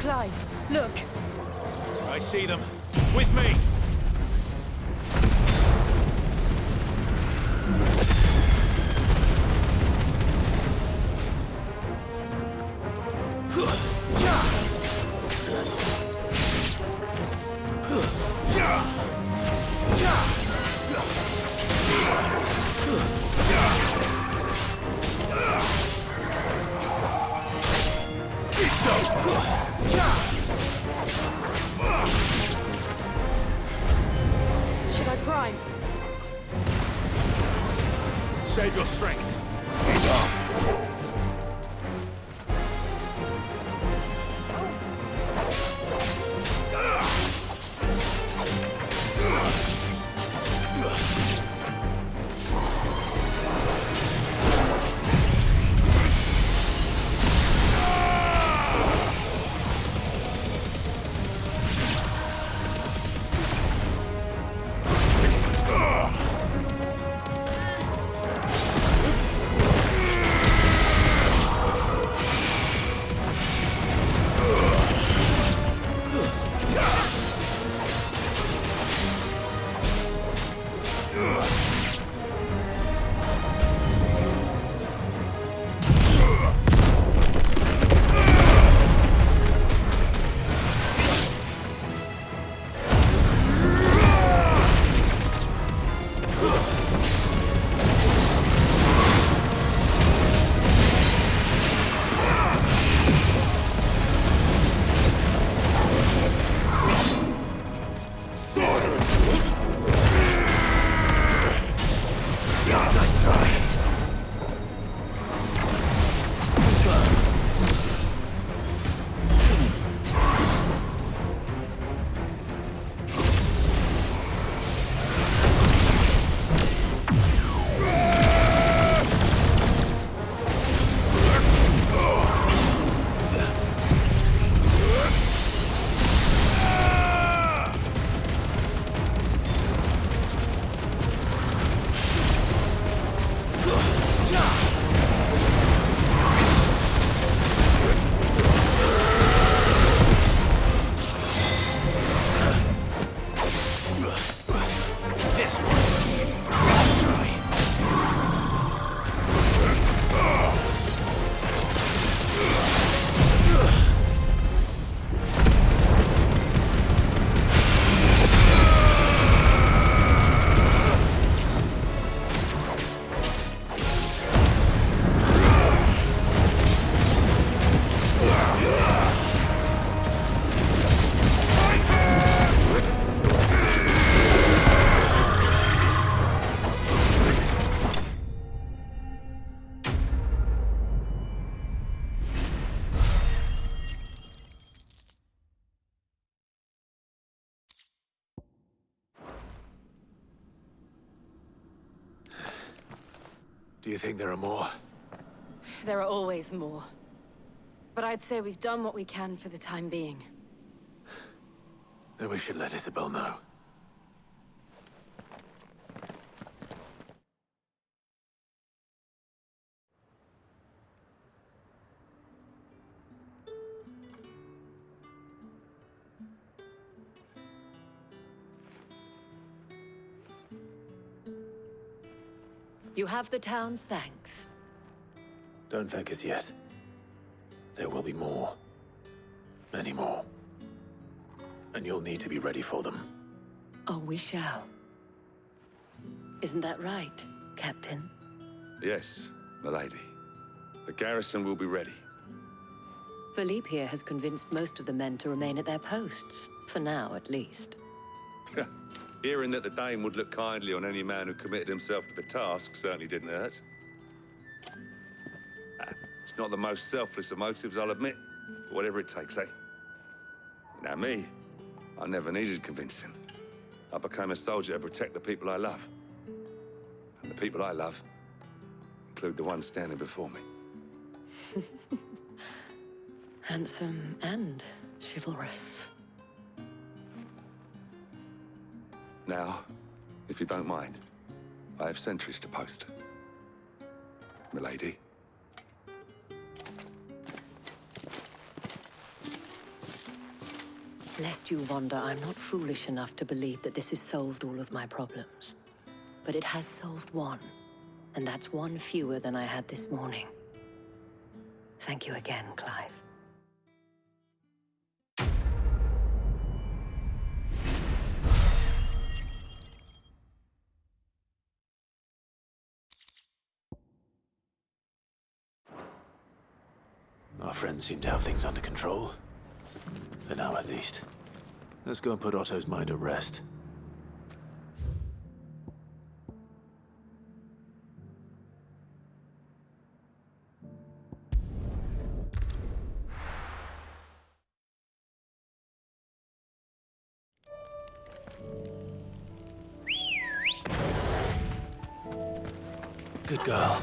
Clive, look! I see them. With me! Should I prime? Save your strength. Do you think there are more? There are always more. But I'd say we've done what we can for the time being. Then we should let Isabel know. You have the town's thanks. Don't thank us yet. There will be more. Many more. And you'll need to be ready for them. Oh, we shall. Isn't that right, Captain? Yes, milady. The garrison will be ready. Philippe here has convinced most of the men to remain at their posts. For now, at least. Hearing that the Dane would look kindly on any man who committed himself to the task certainly didn't hurt. It's not the most selfless of motives, I'll admit. But whatever it takes, eh? Now me, I never needed convincing. I became a soldier to protect the people I love. And the people I love include the ones standing before me. Handsome and chivalrous. Now, if you don't mind, I have sentries to post. Milady. Lest you wonder, I'm not foolish enough to believe that this has solved all of my problems. But it has solved one, and that's one fewer than I had this morning. Thank you again, Clive. Our friends seem to have things under control. For now, at least. Let's go and put Otto's mind at rest. Good girl.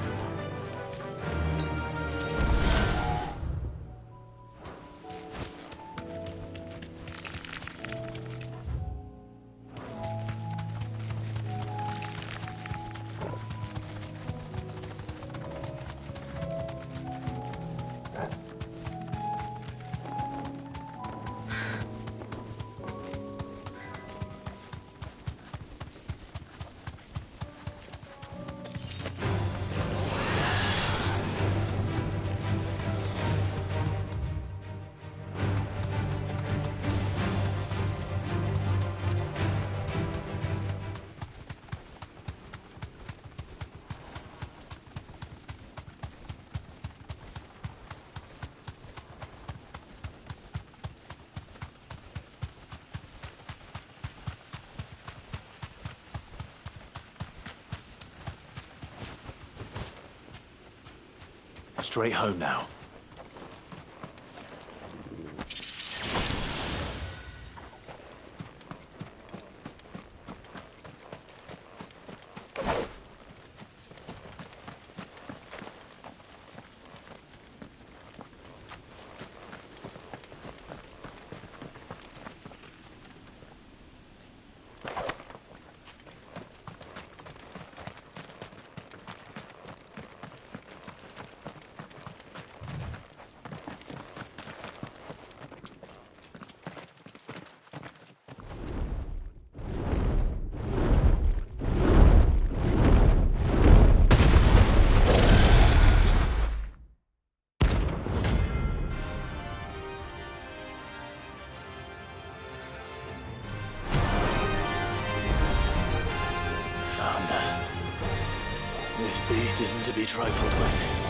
Straight home now. This beast isn't to be trifled with.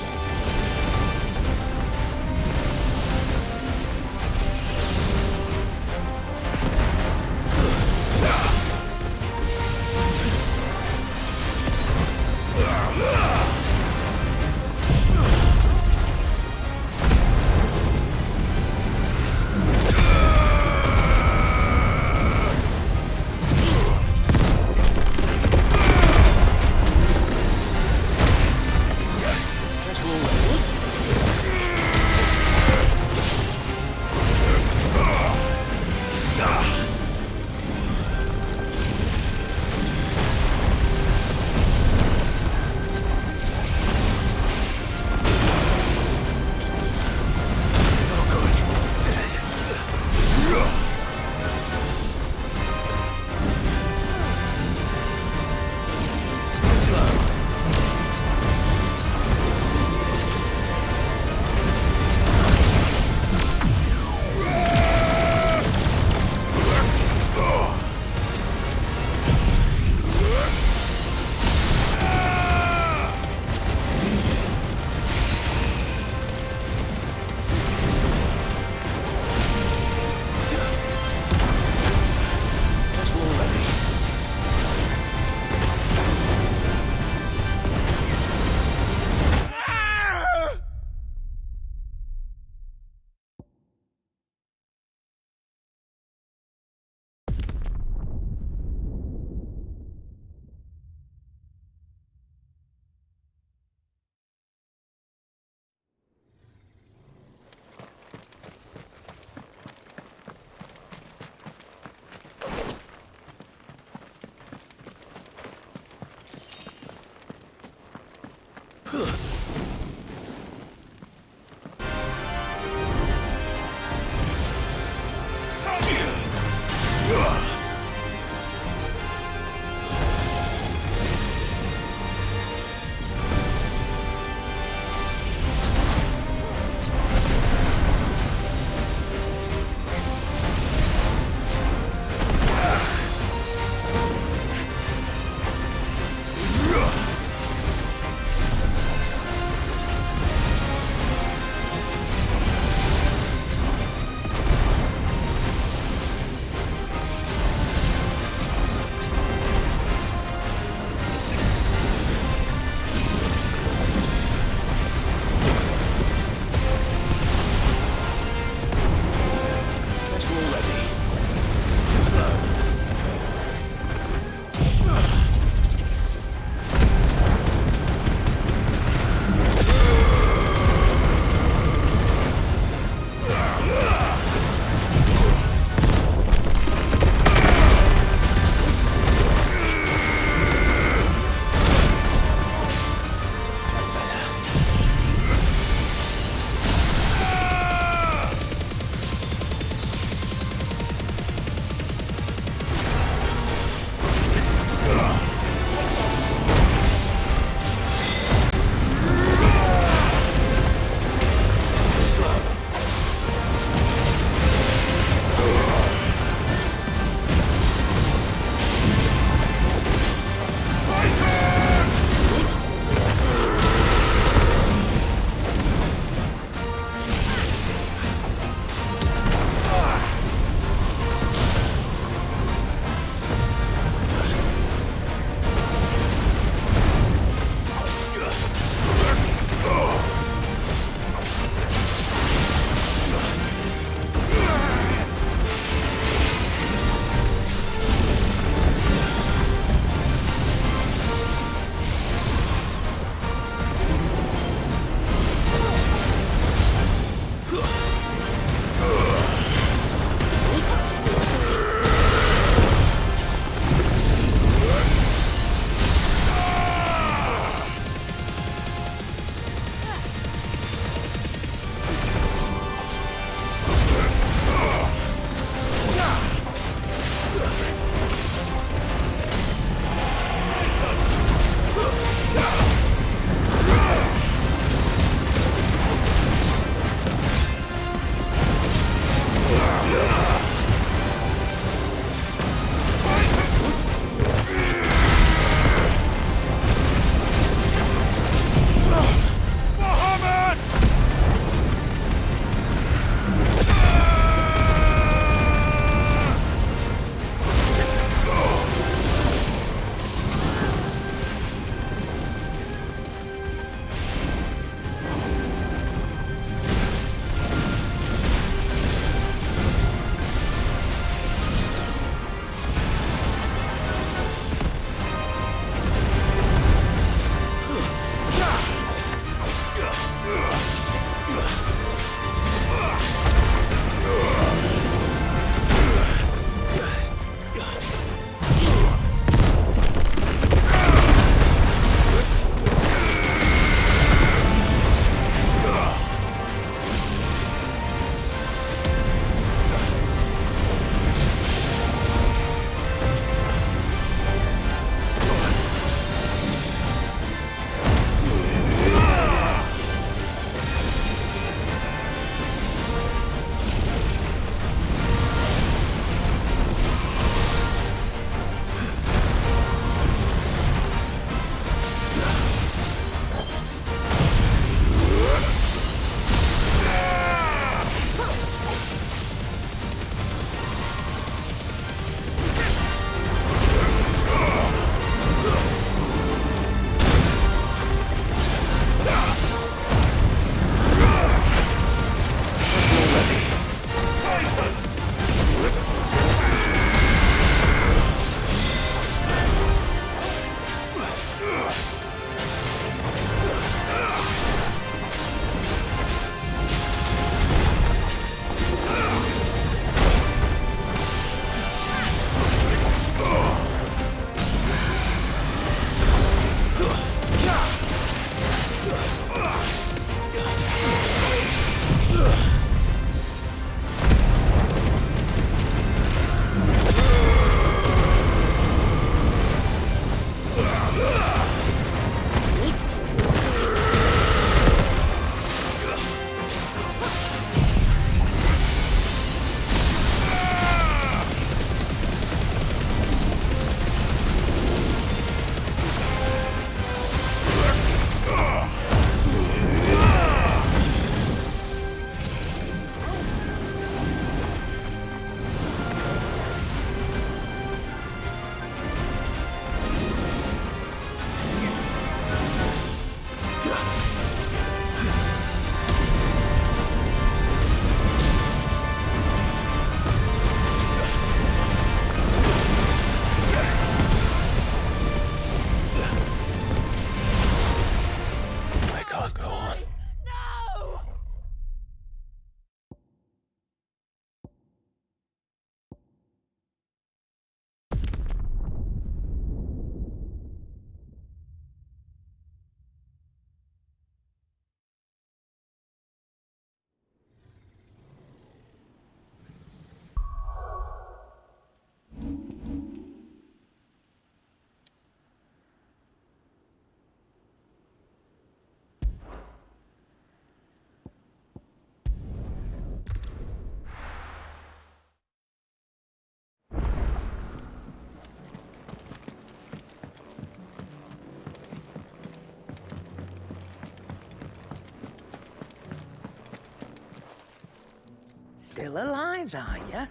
Still alive, are you?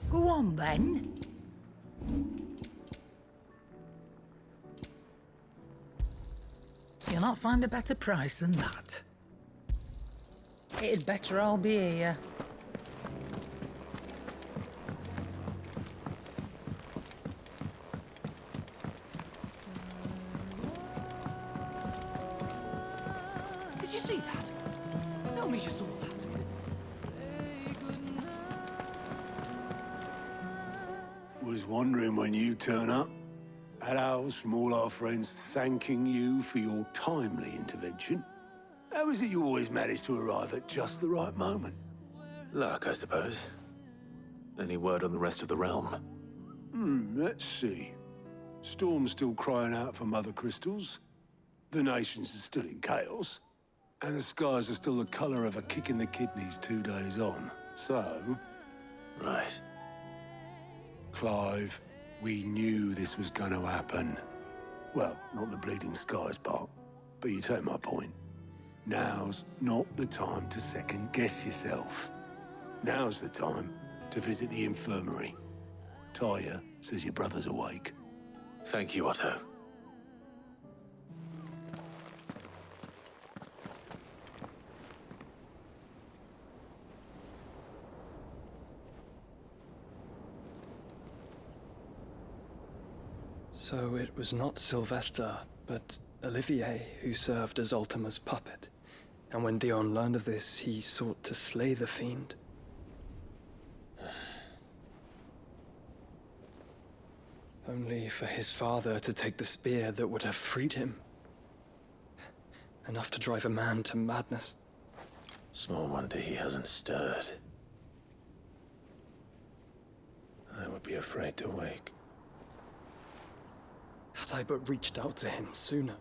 Go on, then. You'll not find a better price than that. It'd better all be here. Did you see that? Tell me you saw that. Was wondering when you turn up. Had owls from all our friends thanking you for your timely intervention. How is it you always manage to arrive at just the right moment? Luck, I suppose. Any word on the rest of the realm? Let's see. Storm's still crying out for mother crystals. The nations are still in chaos. And the skies are still the color of a kick in the kidneys 2 days on. So... Right. Clive, we knew this was going to happen. Well, not the bleeding skies part, but you take my point. Now's not the time to second-guess yourself. Now's the time to visit the infirmary. Taya says your brother's awake. Thank you, Otto. So it was not Sylvester, but Olivier who served as Ultima's puppet. And when Dion learned of this, he sought to slay the fiend. Only for his father to take the spear that would have freed him. Enough to drive a man to madness. Small wonder he hasn't stirred. I would be afraid to wake. Had I but reached out to him sooner,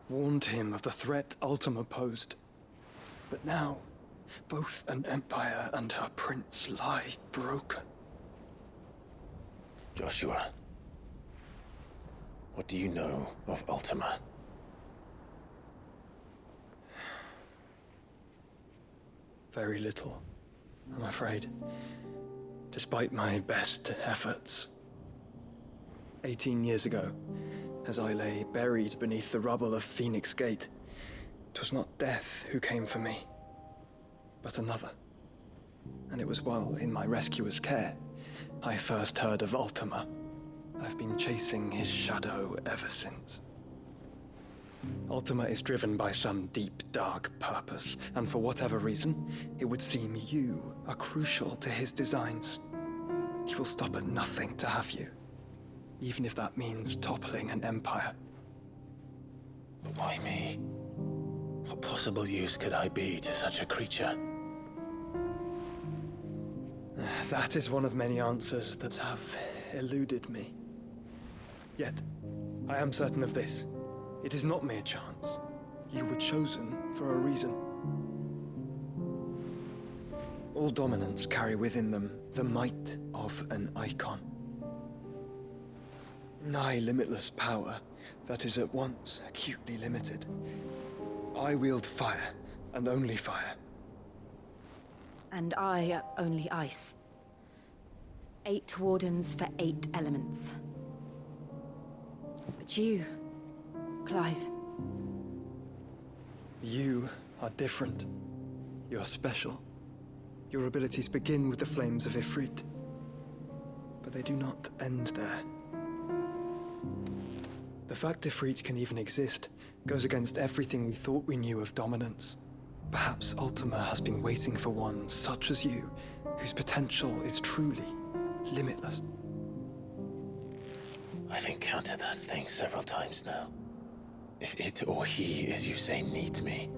warned him of the threat Ultima posed. But now, both an empire and her prince lie broken. Joshua, what do you know of Ultima? Very little, I'm afraid. Despite my best efforts. 18 years ago, as I lay buried beneath the rubble of Phoenix Gate, 'twas not death who came for me, but another. And it was while in my rescuer's care, I first heard of Ultima. I've been chasing his shadow ever since. Ultima is driven by some deep, dark purpose, and for whatever reason, it would seem you are crucial to his designs. He will stop at nothing to have you, even if that means toppling an empire. But why me? What possible use could I be to such a creature? That is one of many answers that have eluded me. Yet, I am certain of this. It is not mere chance. You were chosen for a reason. All dominants carry within them the might of an icon. Nigh limitless power that is at once acutely limited. I wield fire, and only fire. And I only ice. 8 wardens for 8 elements. But you, Clive. You are different. You're special. Your abilities begin with the flames of Ifrit. But they do not end there. The fact Ifrit can even exist goes against everything we thought we knew of dominance. Perhaps Ultima has been waiting for one such as you, whose potential is truly limitless. I've encountered that thing several times now. If it or he, as you say, needs me,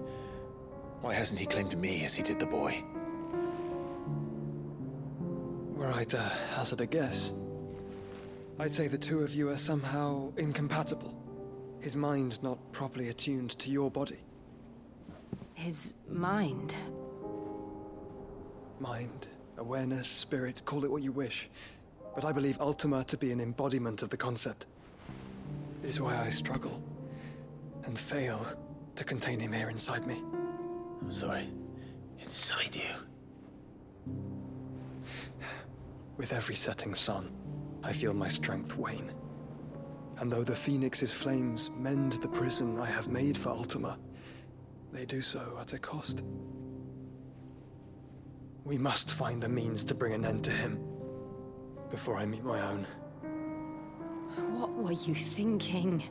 why hasn't he claimed me as he did the boy? Were I to hazard a guess, I'd say the two of you are somehow incompatible. His mind not properly attuned to your body. His mind? Mind, awareness, spirit, call it what you wish. But I believe Ultima to be an embodiment of the concept. Is why I struggle and fail to contain him here inside me. I'm sorry. Inside you? With every setting sun, I feel my strength wane. And though the Phoenix's flames mend the prison I have made for Ultima, they do so at a cost. We must find a means to bring an end to him before I meet my own. What were you thinking?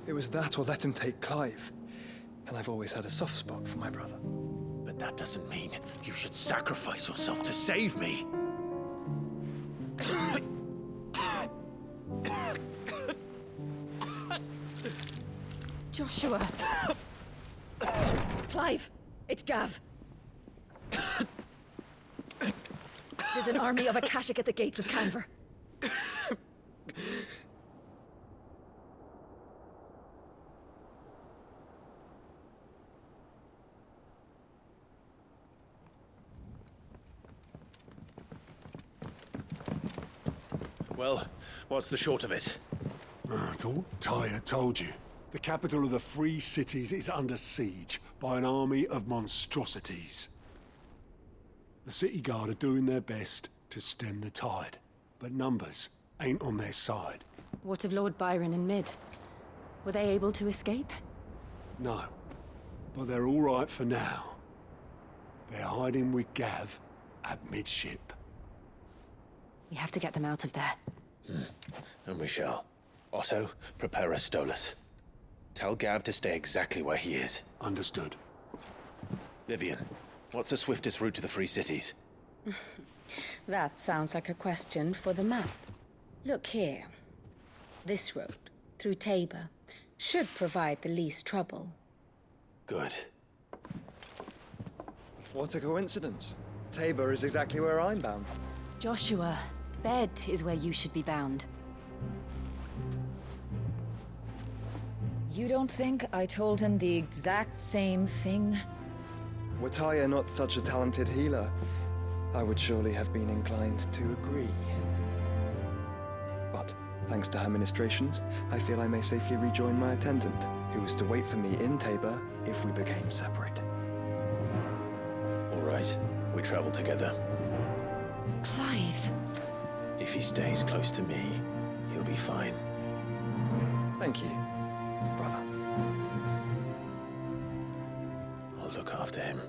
It was that or let him take Clive. And I've always had a soft spot for my brother. But that doesn't mean you should sacrifice yourself to save me. Joshua! Clive! It's Gav! There's an army of Akashic at the gates of Canver. Well, what's the short of it? I thought Tyre told you. The capital of the Free Cities is under siege by an army of monstrosities. The city guard are doing their best to stem the tide, but numbers ain't on their side. What of Lord Byron and Mid? Were they able to escape? No, but they're all right for now. They're hiding with Gav at midship. We have to get them out of there. And we shall. Otto, prepare a Stolas. Tell Gav to stay exactly where he is. Understood. Vivian, what's the swiftest route to the Free Cities? That sounds like a question for the map. Look here. This road, through Tabor, should provide the least trouble. Good. What a coincidence. Tabor is exactly where I'm bound. Joshua, bed is where you should be bound. You don't think I told him the exact same thing? Were Tyre not such a talented healer, I would surely have been inclined to agree. But, thanks to her ministrations, I feel I may safely rejoin my attendant, who was to wait for me in Tabor if we became separated. All right, we travel together. Clive! If he stays close to me, he'll be fine. Thank you, brother. I'll look after him.